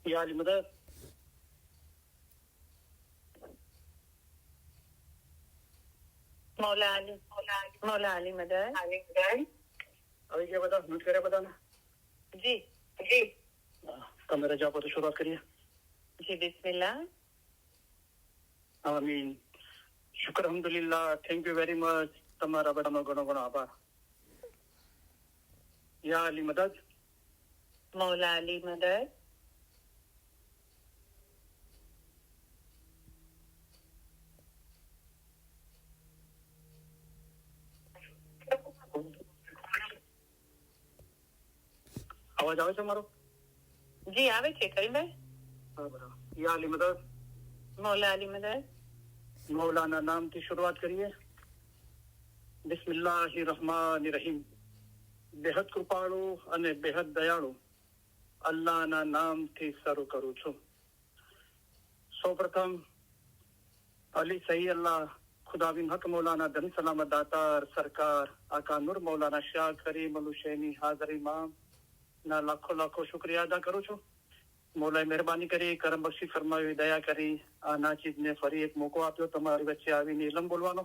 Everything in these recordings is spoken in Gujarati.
يا علي مدد मौला अली मदद। अभी क्या बता म्यूट करे बताना जी तो मेरा जॉब तो शुरुआत करिए जी बिस्मिल्लाह। आमीन शुक्र अल्हम्दुलिल्लाह थैंक यू वेरी मच તમારા બધાનો ઘણો ઘણો આભાર યા અલી મદદ मौला अली मदद। અવાજ આવે છે મારો जी आवे छे करीमભાઈ। હા બરાબર યા અલી મદદ मौला अली मदद। મૌલાના નામથી શરૂઆત કરીએ બિસ્મિલ્લાહિર રહમાનિર રહીમ બેહદ કૃપાળુ અને બેહદ દયાળુ અલ્લાહના નામથી શરૂ કરું છું સૌપ્રથમ અલી સહી અલ્લાહ ખુદાબિન હક મૌલાના ધન સલામત દાતાર સરકાર આકા નૂર મૌલાના શાહ કરીમ અલ હુસૈની હાજર ઇમામ ના લાખો લાખો શુક્રિયા અદા કરું છું મૌલાએ મહેરબાની કરી કરમ બક્ષી ફરમાવી દયા કરી આ નાચીદને ફરી એક મોકો આપ્યો તમારી વચ્ચે આવીને ઇલમ બોલવાનો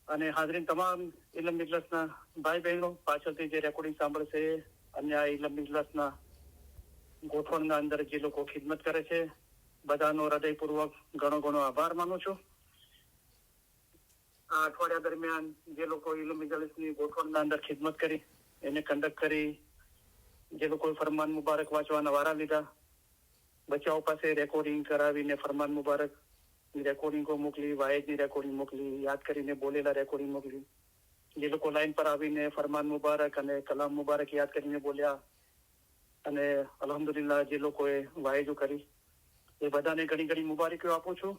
અને હાજરીન તમામ ઇલમ મિજલસના ભાઈ બહેનો પાછળથી જે રેકોર્ડિંગ સાંભળશે અને આ ઇલમ મિજલસના ગોઠવણના અંદર જે લોકો ખિદમત કરે છે બધાનો હૃદયપૂર્વક ઘણો ઘણો આભાર માનું છું આ અઠવાડિયા દરમિયાન જે લોકો ઇલમ મિજલસની ગોઠવણના અંદર ખિદમત કરી એને કંડક્ટ કરી જે લોકોએ ફરમાન મુબારક વાંચવાના વારા લીધા બચ્ચાઓ પાસે રેકોર્ડિંગ કરાવીને ફરમાન મુબારક રેકોર્ડિંગો મોકલી વાયદની રેકોર્ડિંગ મોકલી યાદ કરીને બોલેલા રેકોર્ડિંગ મોકલી જે લોકો લાઈન પર આવીને ફરમાન મુબારક અને કલામ મુબારક યાદ કરીને બોલ્યા અને અલ્હમ્દુલિલ્લાહ જે લોકોએ વાયદો કરી એ બધાને ઘણી ઘણી મુબારકીઓ આપું છું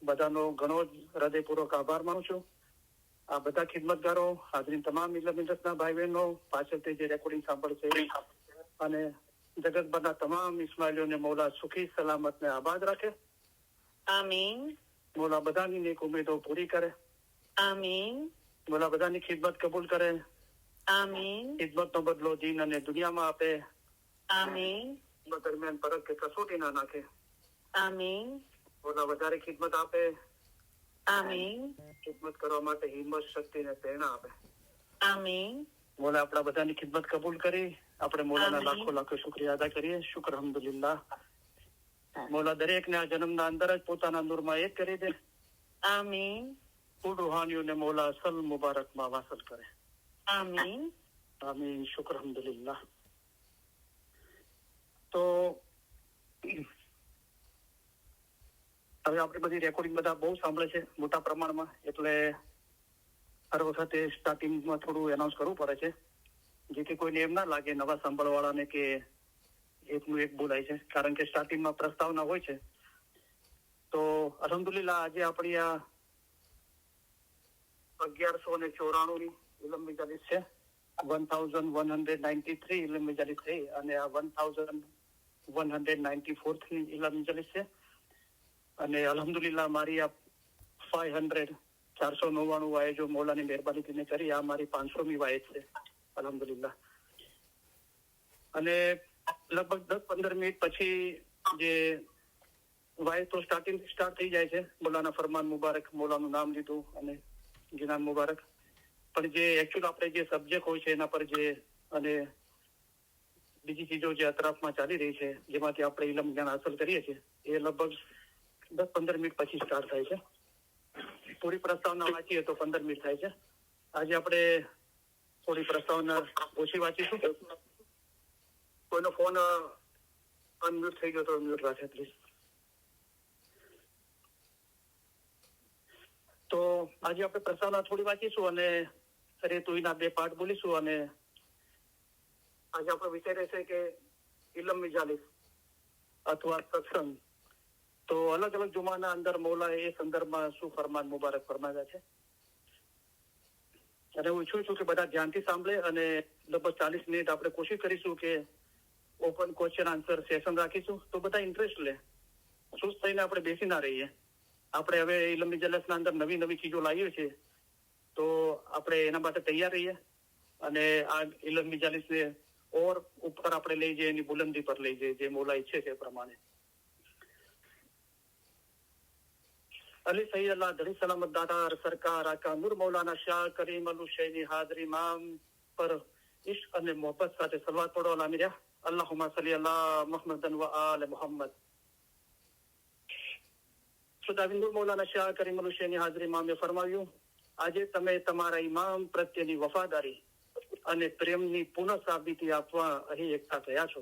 બધાનો ઘણો જ હૃદયપૂર્વક આભાર માનું છું આ બધા ખિદમતગારો હાજરીન તમામ મિલતના ભાઈ બહેનો પાછળથી જે રેકોર્ડિંગ સાંભળશે અને જગતભરના તમામ ઇસ્માઇલીઓને મૌલા સુખી સલામત ને આબાદ રાખે आमीन મૌલા બધાની નેક ઉમેદો પૂરી કરે आमीन મૌલા બધાની ખિદમત કબૂલ કરે आमीन ખિદમતનો બદલો દીન અને દુનિયામાં આપે आमीन દરમિયાન પરત કે કસોટી ના નાખે आमीन મૌલા વધારે ખિદમત આપે आमीन ખિદમત કરવા માટે હિંમત શક્તિ ને પ્રેરણા આપે आमीन મૌલા આપણા બધાની ખિદમત કબૂલ કરી આપણે મૌલાના લાખો લાખો શુક્રિયા અદા કરીએ શુક્ર અલ્હમ્દુલિલ્લાહ મૌલા દરેકને આ જન્મના અંદર જ પોતાના નૂરમાં એક કરી દે आमीन કુલ રૂહાનીઓને મૌલા અસલ મુબારકમાં વાસલ કરે आमीन આમીન શુક્ર અલ્હમ્દુલિલ્લાહ તો હવે આપણે બધી રેકોર્ડિંગ બધા બહુ સાંભળે છે મોટા પ્રમાણમાં એટલે હર વખતે સ્ટાર્ટિંગમાં થોડું એનાઉન્સ કરવું પડે છે જેથી કોઈને એમ ના લાગે નવા સાંભળવાળાને કે એકનું એક બોલાય છે કારણ કે સ્ટાર્ટિંગમાં પ્રસ્તાવના હોય છે તો અલ્હમ્દુલિલ્લાહ આજે આપણી આ 1194 ઇલમ મજાલિસ છે 1193 ઇલમ મજાલિસ છે અને આ 1194 ઇલમ મજાલિસ છે અને અલ્હમ્દુલિલ્લાહ મારી આ 499 વાય જો મૌલાની મહેરબાની કરી આ મારી 500મી વાય છે અલ્હમ્દુલિલ્લાહ અને લગભગ 10-15 મિનિટ પછી જે વાય તો સ્ટાર્ટ થઈ જાય છે મૌલાના ફરમાન મુબારક મૌલાનું નામ લીધું અને જીનાન મુબારક પણ જે એકચ્યુઅલ આપણે જે સબ્જેક્ટ હોય છે એના પર જે અને બીજી ચીજો જે અતરાફમાં ચાલી રહી છે જેમાંથી આપણે ઇલમ જ્ઞાન હાંસલ કરીએ છીએ એ લગભગ 10-15 મિનિટ પછી સ્ટાર્ટ થાય છે પૂરી પ્રસ્તાવના વાંચીએ તો 15 મિનિટ થાય છે આજે આપણે થોડી પ્રસ્તાવના ઓછી વાંચીશું કોઈનો ફોન અનમ્યુટ થઈ ગયો તો મ્યુટ રાખે પ્લીઝ તો આજે આપણે પ્રસ્તાવના થોડી વાંચીશું અને રેતુઈના 2 પાઠ બોલીશું અને આજે આપણો વિષય રહેશે કે ઇલમ મિજાલિસ અથવા સત્સંગ તો અલગ અલગ જુમાના અંદર મૌલાએ એ સંદર્ભમાં શું ફરમાન મુબારક ફરમાવ્યા છે અને હું ઈચ્છું છું કે બધા ધ્યાનથી સાંભળે અને લગભગ 40 મિનિટ આપણે કોશિશ કરીશું કે ઓપન ક્વેશ્ચન આન્સર સેશન રાખીશું તો બધા ઇન્ટરેસ્ટ લે સુસ્ત થઈને આપણે બેસી ના રહીએ આપણે હવે ઇલમ મિજાલિસના અંદર નવી નવી ચીજો લાવીએ છીએ તો આપણે એના માટે તૈયાર રહીએ અને આ ઇલમ મિજાલિસને ઓર ઉપર આપણે લઈ જઈએ, એની બુલંદી પર લઈ જઈએ, જે મૌલા ઈચ્છે છે એ પ્રમાણે. અલી સહી અલ્લાહ ધણી સલામત દાતાર સરકાર આકા નૂર મૌલાના શાહ કરીમ અલ હુસૈની હાજરી ઇમામ પર ઇશ્ક અને મોહબ્બત સાથે સલવાત પઢો. અલ્લાહ અલ્લાહુમ્મા સલ્લી અલા મુહમ્મદન વ આલ મુહમ્મદ. ખુદાવિંદ નૂર મૌલાના શાહ કરીમ અલ હુસૈની હાજરી ઇમામે ફરમાવ્યું, આજે તમે તમારા ઇમામ પ્રત્યેની વફાદારી અને પ્રેમની પુનઃ સાબિતી આપવા અહીં એકઠા થયા છો.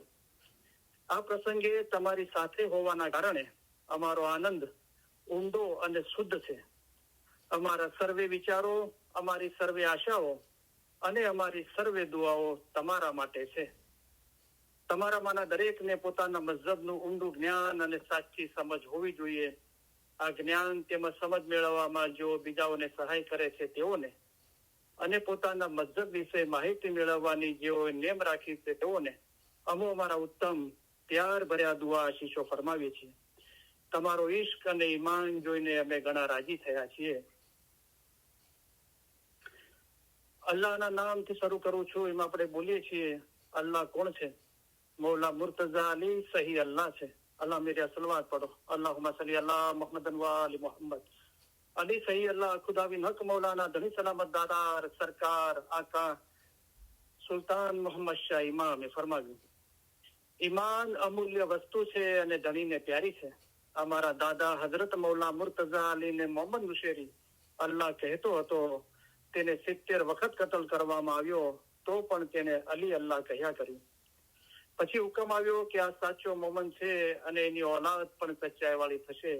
આ પ્રસંગે તમારી સાથે હોવાના કારણે અમારો આનંદ ઊંડો અને શુદ્ધ છે. અમારા સર્વે વિચારો, અમારી સર્વે આશાઓ અને અમારી સર્વે દુઆઓ તમારા માટે છે. તમારામાંના દરેકને પોતાના મઝહબનું ઊંડું જ્ઞાન અને સાચી સમજ હોવી જોઈએ. આ જ્ઞાન તેમજ સમજ મેળવવામાં જો બીજાઓને સહાય કરે છે તેઓને, અને પોતાના મઝહબ વિશે માહિતી મેળવવાની જેઓએ નેમ રાખી છે તેઓને અમો અમારા ઉત્તમ પ્યાર ભર્યા દુઆ આશીષો ફરમાવીએ છીએ. તમારો ઈશ્ક અને ઈમાન જોઈને અમે ઘણા રાજી થયા છીએ. અલ્લાહના નામથી શરૂ કરું છું. એમાં આપણે બોલીએ છીએ અલ્લાહ કોણ છે? મૌલા મુર્તઝા અલી સહી અલ્લાહ છે. અલ્લાહ મેરે સલવાત પઢો. અલ્લાहुम्मा सल्ली अला मुहम्मदन व आलि मुहम्मद. अली सही अल्लाह खुदाविन हक मौलाना धनी सलामत दातार सरकार आका સુલતાન મોહમ્મદ શાહ ઇમામે ફરમાવ્યું, ઈમાન અમૂલ્ય વસ્તુ છે અને ધણીને પ્યારી છે. અમારા દાદા હઝરત મૌલા મુર્તઝા અલીને મોહમ્મદ મુશેરી અલ્લાહ કહેતો હતો. તેને 70 વખત કતલ કરવામાં આવ્યો તો પણ તેને અલી અલ્લાહ કહ્યા કર્યું. પછી હુકમ આવ્યો કે આ સાચો મોમન છે અને એની ઓલાદ પણ સચ્ચાઈ વાળી થશે.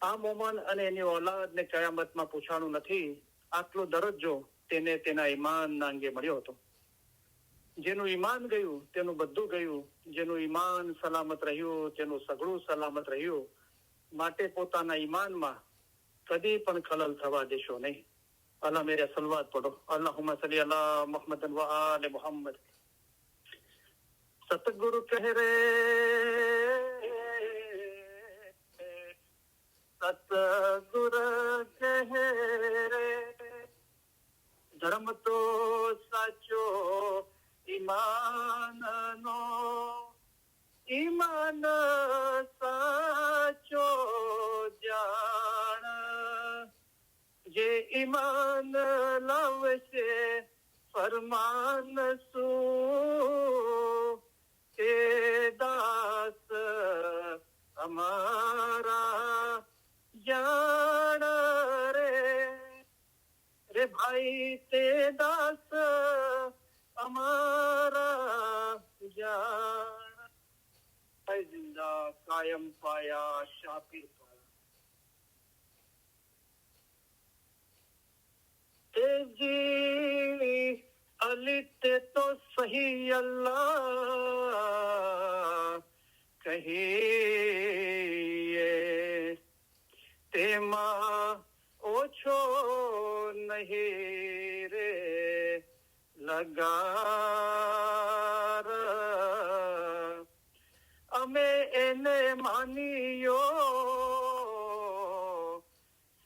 આ મોમન અને એની ઓલાદને કયામતમાં પૂછાણું નથી. આટલો દરજ્જો તેને તેના ઈમાનના અંગે મળ્યો હતો. જેનું ઈમાન ગયું તેનું બધું ગયું. જેનું ઈમાન સલામત રહ્યું તેનું સઘળું સલામત રહ્યું. માટે પોતાના ઈમાનમાં કદી પણ ખલલ થવા દેશો નહીં. અલ્લાહ મેરે સલવાત પઢો. અલ્લાहुम्मा सल्ली अला मुहम्मदन व आल मुहम्मद. सतगुरु कह रे, सतगुरु कह रे, ધર્મ તો સાચો ઈમાનનો, ઈમાન સાચો જાણ. જે ઈમાન લાવશે ફરમાન શું, તે દાસ અમારા જાણ રે. रे भाई ते दास हमारा जान. है जिंदा कायम पाया शापिर पाया. तेजी अली ते तो सही अल्लाह कहिए, तेमा ओछो नहीं रे લગાર. અમે એને માનીયો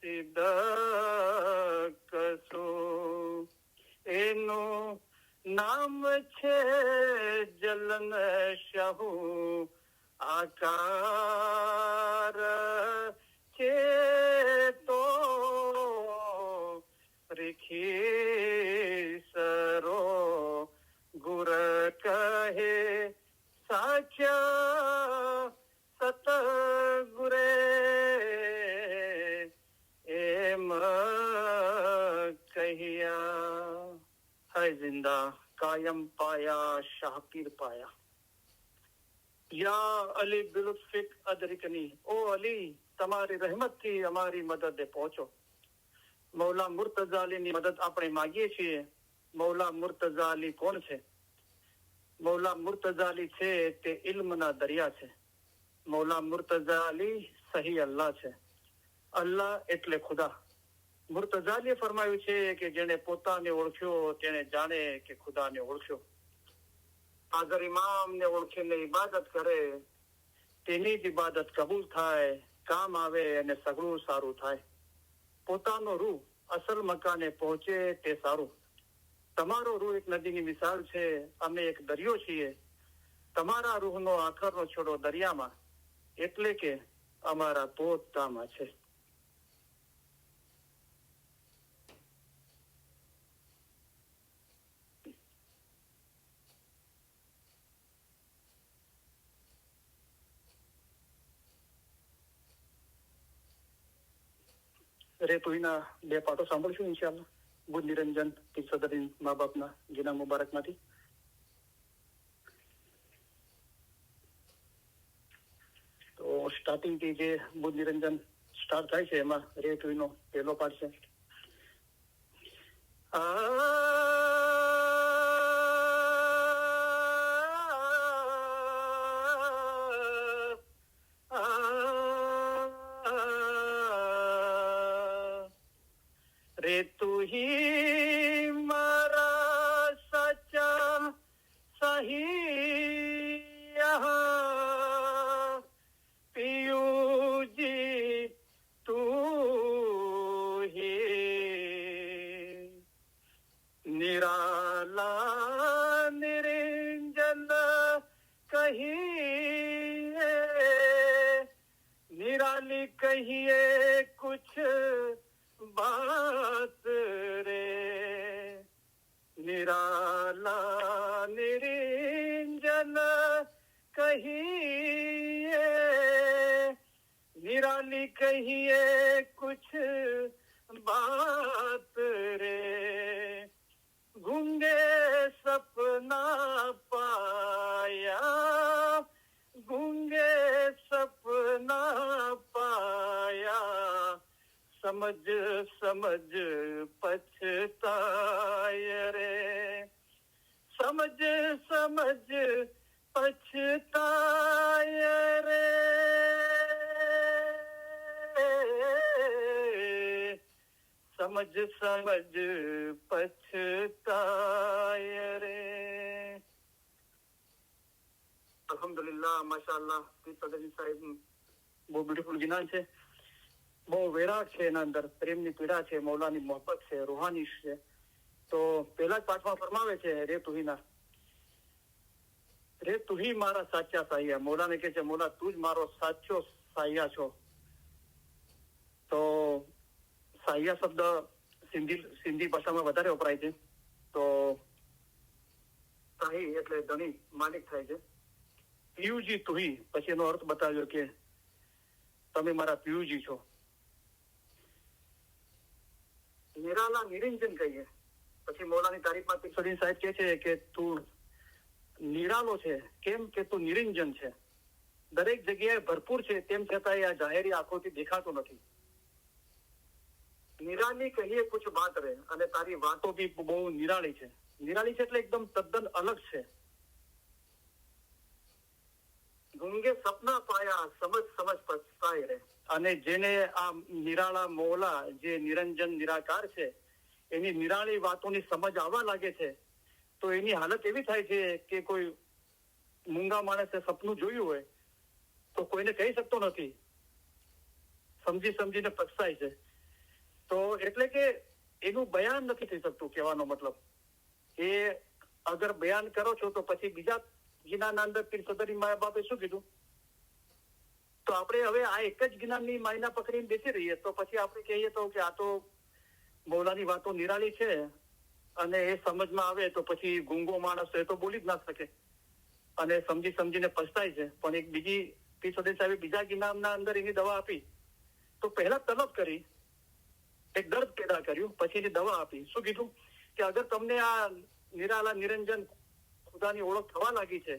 સિદ્ધ કશું. એનું નામ છે જલન શાહુ આકાર છે તો ખીસરો ગુર કહે સાચા સતગુરે એમ કહ્યા. હૈ જિંદા કાયમ પાયા શાહપીર પાયા. યા અલી બિલુત્ફિક અદરિકની. ઓ અલી, તમારી રહેમતથી અમારી મદદે પહોંચો. મૌલા મુર્તઝા અલીની મદદ આપણે માંગીએ છીએ. મૌલા મુર્તઝા અલી કોણ છે? મૌલા મુર્તઝા અલી છે તે ઇલ્મના દરિયા છે. મૌલા મુર્તઝા અલી સહી અલ્લાહ છે. અલ્લાહ એટલે ખુદા. મુર્તઝા અલીએ ફરમાવ્યું છે કે જેને પોતાને ઓળખ્યો તેને જાણે કે ખુદાને ઓળખ્યો. અગર ઇમામને ઓળખીને ઇબાદત કરે તેની જ ઇબાદત કબૂલ થાય, કામ આવે અને સઘળું સારું થાય. પોતાનો રૂહ અસલ મકાને પહોંચે તે સારું. તમારો રૂહ એક નદીની મિસાલ છે, અમે એક દરિયો છીએ. તમારા રૂહનો આખરનો છોડો દરિયામાં, એટલે કે અમારા પોતામાં છે. રેતુઈના 2 પાઠો સાંભળશું ઇન્શાઅલ્લાહ. બુદ્ધ નિરંજન સદરીન મા બાપના જીના મુબારકમાંથી. તો સ્ટાર્ટિંગ થી જે બુદ્ધ નિરંજન સ્ટાર્ટ થાય છે એમાં રેતુઈનો પહેલો પાઠ છે. રે તું હી મારા સાચા સહિયા, પિયુજી તું હી, નિરાલા નિરંજન કહીએ, નિરાલી કહીએ કુછ बात रे, निराला निरंजन कहिए, निराली कहिए कुछ बात रे, गूंगे सपना पाया, गूंगे सपना पाया, समझ समझ पछताय रे, समझ समझ पछताय रे, समझ समझ पछताय रे. અલ્હમ્દુલિલ્લાહ, માશાઅલ્લાહ. સદરી સાહેબ બહુ બ્યુટીફુલ જ્ઞાન છે, બહુ વૈરાગ છે એના અંદર, પ્રેમની પીડા છે, મૌલાની મોહબ્બત છે, રૂહાની છે. તો પહેલા જ પાઠમાં ફરમાવે છે રે તુહીના, રે તુહી મારા સાચા સાહિયા. મૌલાને કહે છે મૌલા તું જ મારો સાચો સાહિયા છો. તો સાહિયા શબ્દ સિંધી ભાષામાં વધારે વપરાય છે. તો સાહી એટલે ધણી, માલિક થાય છે. પિયુજી તુહી, પછી એનો અર્થ બતાવ્યો કે તમે મારા પિયુજી છો. નિરાલા નિરંજન કહીએ, પછી મૌલાની તારીફમાં પિક્સોદીન સાહેબ કહે છે કે તું નિરાલો છે, કેમ કે તું નિરંજન છે, દરેક જગ્યાએ ભરપૂર છે, તેમ છતાં આ જાહેરી આંખોથી દેખાતો નથી. નિરાલી કહીએ કુછ બાત રહે, અને તારી વાતો બી બહુ નિરાળી છે. નિરાળી છે એટલે એકદમ તદ્દન અલગ છે. ગુંગે સપના પાયા, સમજ સમજ પછતાય રે, અને જેને આ નિરાળા મૌલા, જે નિરંજન નિરાકાર છે, એની નિરાળી વાતોની સમજ આવવા લાગે છે, તો એની હાલત એવી થાય છે કે કોઈ મૂંગા માણસે સપનું જોયું હોય તો કોઈને કહી શકતો નથી, સમજી સમજીને પછતાય છે. તો એટલે કે એનું બયાન નથી થઈ શકતું. કહેવાનો મતલબ એ અગર બયાન કરો છો તો પછી બીજા જ્ઞાનના અંદર પીર સદરી મા બાપે શું કીધું, તો આપણે હવે આ એક જ જ્ઞાનની માયના પકડીને બેસી રહીએ તો પછી આપણે કહીએ તો કે આ તો મૌલાની વાતો નિરાળી છે, અને એ સમજમાં આવે તો પછી ગુંગો માણસ એ તો બોલી જ ના શકે, અને સમજી સમજીને પછતાય છે. પણ એક બીજી પીર સદરી સાહેબે બીજા જ્ઞાનના અંદર એની દવા આપી. તો પહેલા તલબ કરી, એક દર્દ પેદા કર્યું, પછી એની દવા આપી. શું કીધું કે અગર તમને આ નિરાલા નિરંજન ખુદાની ઓળખ થવા લાગી છે,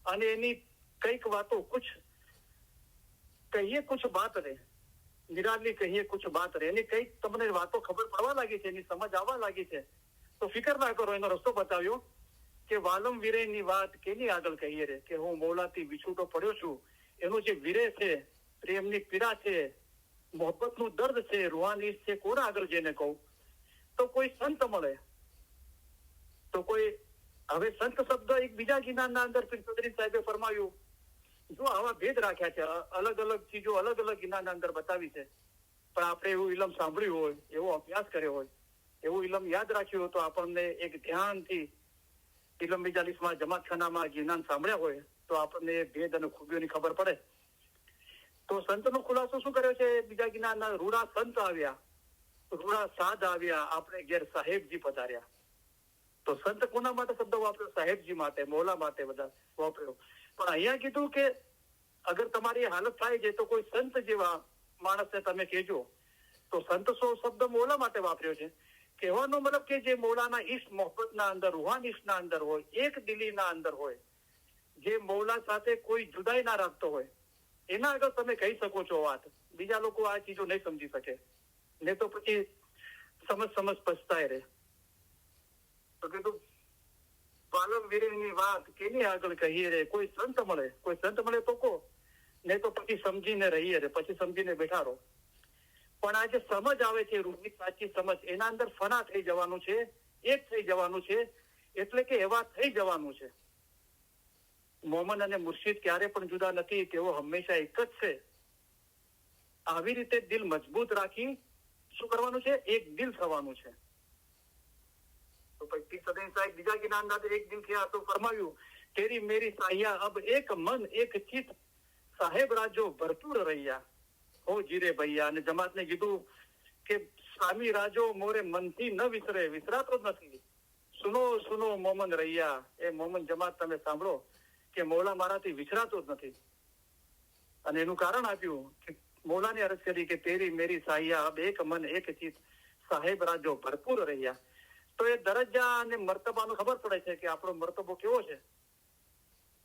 અને એની કઈક વાતો કુછ કહીએ કુછ બાત રહે, નિરાલી કહીએ કુછ બાત રહે, એની કઈક તમને વાતો ખબર પડવા લાગી છે, એની સમજ આવવા લાગી છે, તો ફિકર ના કરો. એનો રસ્તો બતાવ્યો કે વાલમ વીરેની વાત કેની આગળ કહીએ રે, કે હું મૌલાથી વિછૂટો પડ્યો છું. એનું જે વીરે છે, પ્રેમની પીડા છે, મોહબ્બતનું દર્દ છે, રૂહાની છે, કોના આગળ જઈને કહું? તો કોઈ સંત મળે, તો કોઈ હવે સંત શબ્દ એક બીજા જ્ઞાનના અંદર પીર સદરી સાહેબે ફરમાવ્યું, જો આવા ભેદ રાખ્યા છે, અલગ અલગ ચીજો અલગ અલગ જ્ઞાનના અંદર બતાવી છે, પણ આપણે એવું ઇલમ સાંભળ્યું હોય, એવો અભ્યાસ કર્યો હોય, એવું ઇલમ યાદ રાખ્યું તો આપણને એક ધ્યાનથી ઇલમ 42માં જમાતખાનામાં જ્ઞાન સાંભળ્યા હોય તો આપણને ભેદ અને ખૂબીઓની ખબર પડે. તો સંતનો ખુલાસો શું કર્યો છે? બીજા જ્ઞાનના રૂડા સંત આવ્યા, રૂડા સાધ આવ્યા, આપણે ઘેર સાહેબજી પધાર્યા. તો સંત કોના માટે શબ્દ વાપર્યો? સાહેબજી માટે, મોલા માટે બધા વાપર્યો. પણ અહીંયા કીધું કે અગર તમારી હાલત થાય છે તો કોઈ સંત જેવા માણસને તમે કહેજો. તો સંત શબ્દ મોલા માટે વાપર્યો છે. કહેવાનો મતલબ કે જે મોલાના ઈશ્ક મોહબ્બતના અંદર, રૂહાન ઈશ્કના અંદર હોય, એક દિલીના અંદર હોય, જે મૌલા સાથે કોઈ જુદાઈ ના રાખતો હોય, એના આગળ તમે કહી શકો છો વાત. બીજા લોકો આ ચીજો નહીં સમજી શકે, ને તો પછી સમજ પછતાય રહે. તો કીધું પાલમ વીરની વાત કેની આગળ કહીએ રે? કોઈ સંત મળે તો કહો, નહીં તો પછી સમજીને રહીએ રે, પછી સમજીને બેઠા રહો. પણ આ જે સમજ આવે છે, રૂહની સાચી સમજ, એના અંદર ફના થઈ જવાનું છે, એક થઈ જવાનું છે, એટલે કે એવા થઈ જવાનું છે. મોમન અને મુર્શિદ ક્યારે પણ જુદા નથી, તેઓ હંમેશા એક જ છે. આવી રીતે દિલ મજબૂત રાખી શું કરવાનું છે? એક દિલ થવાનું છે. તો પછી સદૈવ સાહેબ બીજા જ્ઞાનના એક દિલ થયા તો ફરમાવ્યું, તેરી મેરી સાહિયા અબ એક મન એક ચિત, સાહેબ રાજો ભરપૂર રહ્યા હો જીરે ભૈયા. અને જમાતને કીધું કે સ્વામી રાજો મોરે મનથી ન વિસરે, વિસરાતો જ નથી. સુનો મોમન રૈયા, એ મોમન જમાત તમે સાંભળો કે મૌલા મારાથી વિસરાતો જ નથી. અને એનું કારણ આપ્યું કે મૌલાને અરજ કરી કે તેરી મેરી સાહિયા અબ એક મન એક ચિત, સાહેબ રાજો ભરપૂર રહ્યા. તો એ દરજ્જા અને મર્તબાનો ખબર પડે છે કે આપણો મર્તબો કેવો છે.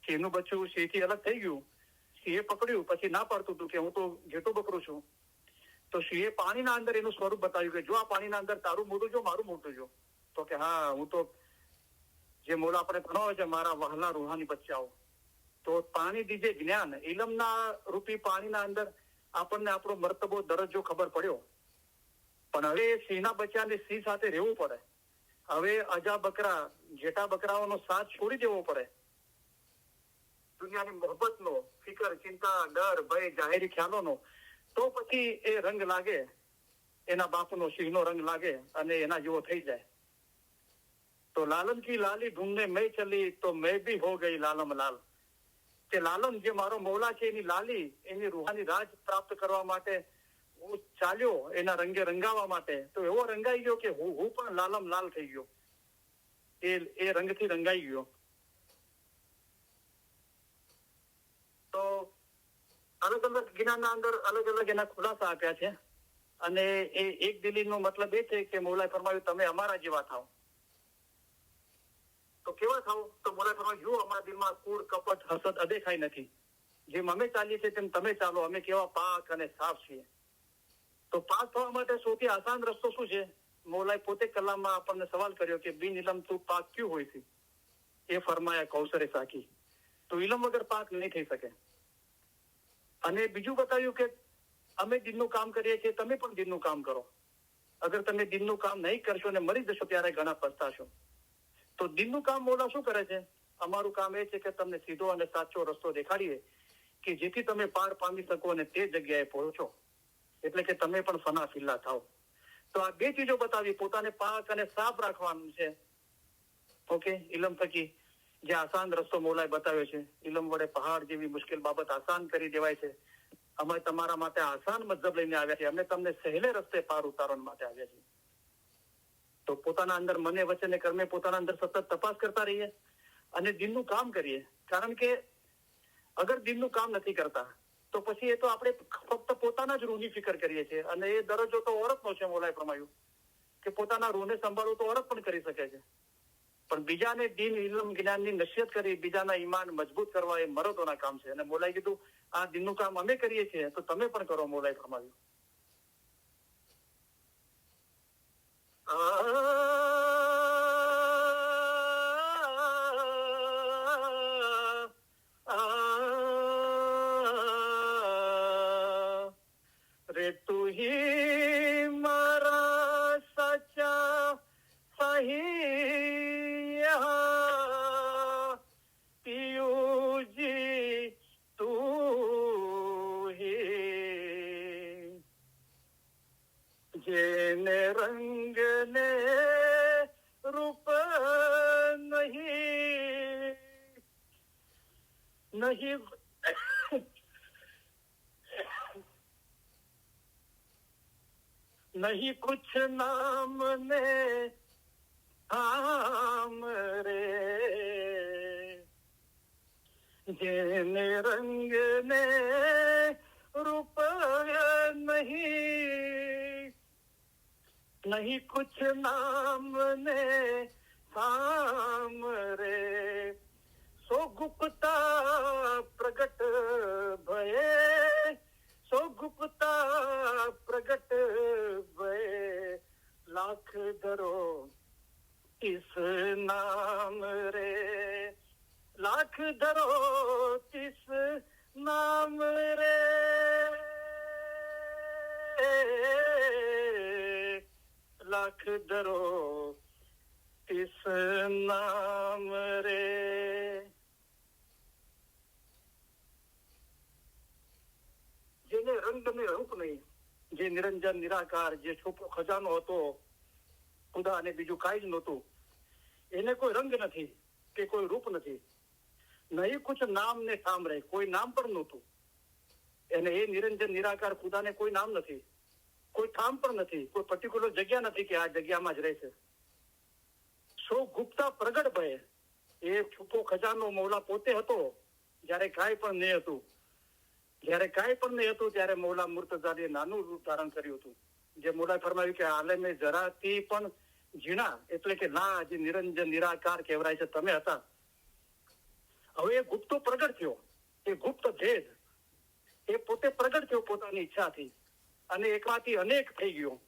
સિંહનું બચ્ચું સિંહથી અલગ થઈ ગયું, સિંહે પકડ્યું, પછી ના પાડતું હતું કે હું તો ઘેટું બકરું છું. તો સિંહે પાણીના અંદર એનું સ્વરૂપ બતાવ્યું કે જો આ પાણીના અંદર તારું મોઢું જો, મારું મોઢું જો. તો કે હા, હું તો જે મોલા આપણે ભણાવે છે, મારા વહાલા રૂહાની બચ્ચાઓ. તો પાણી દીજે જ્ઞાન, ઇલમના રૂપી પાણીના અંદર આપણને આપણો મર્તબો દરજ્જો ખબર પડ્યો. પણ હવે સિંહના બચ્ચાને સિંહ સાથે રહેવું પડે. હવે અજા બકરા, જેટા બકરાઓનો સાથ છોડી દેવો પડે. દુનિયાની મોહબ્બતનો, ફિકર, ચિંતા, ડર, ભય, જાહેરી ખ્યાલોનો, તો પછી એ રંગ લાગે, એના બાપનો સિંહનો રંગ લાગે અને એના જેવો થઈ જાય. તો લાલન કી લાલી ઢૂંઢને મેં ચલી તો મેં ભી હો ગઈ લાલમ લાલ. કે લાલન જે મારો મૌલા છે, એની લાલી, એની રૂહાની રાજ પ્રાપ્ત કરવા માટે હું ચાલ્યો, એના રંગે રંગાવા માટે. તો એવો રંગાઈ ગયો કે હું પણ લાલમ લાલ થઈ ગયો, એ રંગથી રંગાઈ ગયો. તો અલગ અલગ જ્ઞાનના અંદર અલગ અલગ એના ખુલાસા આપ્યા છે. અને એ એક દિલીનો મતલબ એ છે કે મૌલાએ ફરમાવ્યું તમે અમારા જેવા થાવ. તો કેવા થાવ? તો મૌલાએ ફરમાવ્યું જો અમારા દિલમાં કૂડ, કપટ, હસદ અદેખાઈ નથી. જેમ અમે ચાલીએ છીએ તેમ તમે ચાલો. અમે કેવા પાક અને સાફ છીએ. તો પાક થવા માટે સૌથી આસાન રસ્તો શું છે? મૌલાએ પોતે કલામમાં આપણને સવાલ કર્યો કે બિન ઇલમ તું પાક ક્યું હોય છે? એ ફરમાયા કૌસરે સાકી. તો ઇલમ વગર પાક નહીં થઈ શકે. અને બીજું બતાવ્યું કે અમે દિનનું કામ કરીએ છીએ, તમે પણ દિનનું કામ કરો. અગર તમે દિનનું કામ નહીં કરશો ને મરી જશો ત્યારે ઘણા પસ્તાશો. તો દિનનું કામ મૌલા શું કરે છે? અમારું કામ એ છે કે તમને સીધો અને સાચો રસ્તો દેખાડીએ કે જેથી તમે પાર પામી શકો અને તે જગ્યાએ પહોંચો, એટલે કે તમે પણ ફના ફિલ્લા થાવ. તો આ બે ચીજો બતાવી, પોતાને પાક અને સાફ રાખવાનું છે. ઓકે, ઇલમ થકી જે આસાન રસ્તો મૌલાએ બતાવ્યો છે. ઇલમ વડે પહાડ જેવી મુશ્કેલ બાબત આસાન કરી દેવાય છે. અમે તમારા માટે આસાન મતલબ લઈને આવ્યા છીએ. અમે તમને સહેલે રસ્તે પાર ઉતારવા માટે આવ્યા છીએ. તો પોતાના અંદર મને, વચને, કર્મે પોતાના અંદર સતત તપાસ કરતા રહીએ અને દિનનું કામ કરીએ. કારણ કે અગર દિનનું કામ નથી કરતા તો પછી એ તો આપણે ફક્ત પોતાના જ રૂહની ફિકર કરીએ છીએ. અને એ દરજ્જો તો ઓરતનો છે. મૌલાએ ફરમાયું કે પોતાના રૂહને સંભાળવું તો ઓરત પણ કરી શકે છે, પણ બીજાને દીન, ઇલ્મ, જ્ઞાનની નસીહત કરી, બીજાના ઈમાન મજબૂત કરવા એ મરદોના કામ છે. અને મૌલાએ કીધું આ દિનનું કામ અમે કરીએ છીએ તો તમે પણ કરો. મૌલાએ ફરમાવ્યું. રે તું હી મારા સાચા સાહી પિયુજી તું હી જેને રંગને नहीं नहीं कुछ नाम ने थाम रे जेने रंग ने रूप नहीं नहीं कुछ नाम ने थाम रे सो गुप्ता प्रगट भये सो गुप्ता प्रगट भये लाख धरो इस नाम रे लाख धरो इस नाम रे लाख धरो इस नाम रे જેને રંગ ને રૂપ નહીં જે નિરંજન નિરાકાર જે છૂપો ખજાનો હતો ખુદા અને બીજું કાંઈ જ નહોતું એને કોઈ રંગ નથી કે કોઈ રૂપ નથી નહીં કુછ નામ ને થામ રહે કોઈ નામ પણ નહોતું એને એ નિરંજન નિરાકાર ખુદાને કોઈ નામ નથી કોઈ થામ પણ નથી કોઈ પર્ટિક્યુલર જગ્યા નથી કે આ જગ્યામાં જ રહેશે સો ગુપ્તા પ્રગટ ભય એ છૂપો ખજાનો મૌલા પોતે હતો જ્યારે કાંઈ પણ નહીં હતું જ્યારે કાંઈ પણ નહીં હતું ત્યારે મૌલા મુર્તઝાએ નાનું રૂપ ધારણ કર્યું હતું જે મૌલાએ ફરમાવ્યું કે આલમે જરાથી પણ ઝીણા એટલે કે ના જે નિરંજન નિરાકાર કહેવાય છે તમે હતા હવે એ ગુપ્તો પ્રગટ થયો એ ગુપ્ત ભેદ એ પોતે પ્રગટ થયો પોતાની ઈચ્છાથી અને એકમાંથી અનેક થઈ ગયો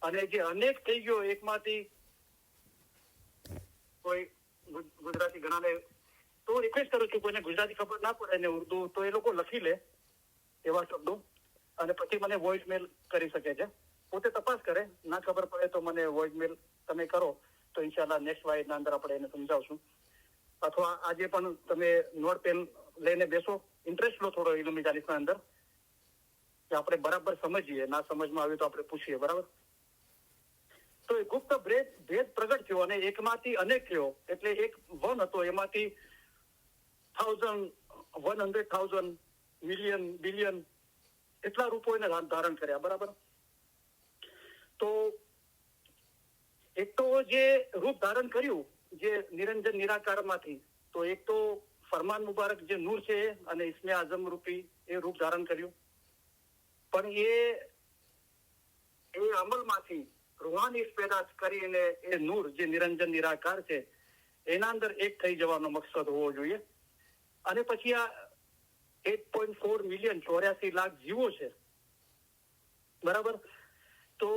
અને જે અનેક થઈ ગયો એકમાંથી કોઈ ગુજરાતી ઘણાને તો રિક્વેસ્ટ કરું છું કોઈને ગુજરાતી ખબર ના પડે ને ઉર્દુ તો એ લોકો લખી લે એવા શબ્દો અને પછી મને વોઇસ મેલ કરી શકે છે પોતે તપાસ કરે ના ખબર પડે તો મને વોઇસ મેલ તમે કરો તો ઇન્શાલ્લાહ નેક્સ્ટ વાઇડના અંદર આપણે એને સમજાવશું અથવા આજે પણ તમે નોટ પેન લઈને બેસો ઇન્ટરેસ્ટ લો થોડો ઇલ્મી ચાલીસના અંદર કે આપણે બરાબર સમજીએ ના સમજમાં આવ્યું તો આપણે પૂછીએ બરાબર તો એ ગુપ્ત ભેદ પ્રગટ થયો અને એકમાંથી અનેક થયો એટલે એક વન હતો એમાંથી 1000 100,000 મિલિયન બિલિયન એટલા રૂપો એને ધારણ કર્યા બરાબર તો એક તો જે રૂપ ધારણ કર્યું જે નિરંજન નિરાકારમાંથી તો એક તો ફરમાન મુબારક જે નૂર છે અને ઇસ્મે આઝમ રૂપી એ રૂપ ધારણ કર્યું પણ એ અમલમાંથી રૂહાની પેદાશ કરીને એ નૂર જે નિરંજન નિરાકાર છે એના અંદર એક થઈ જવાનો મકસદ હોવો જોઈએ અને પછી આ 8.4 મિલિયન 84 લાખ જીવો છે બરાબર તો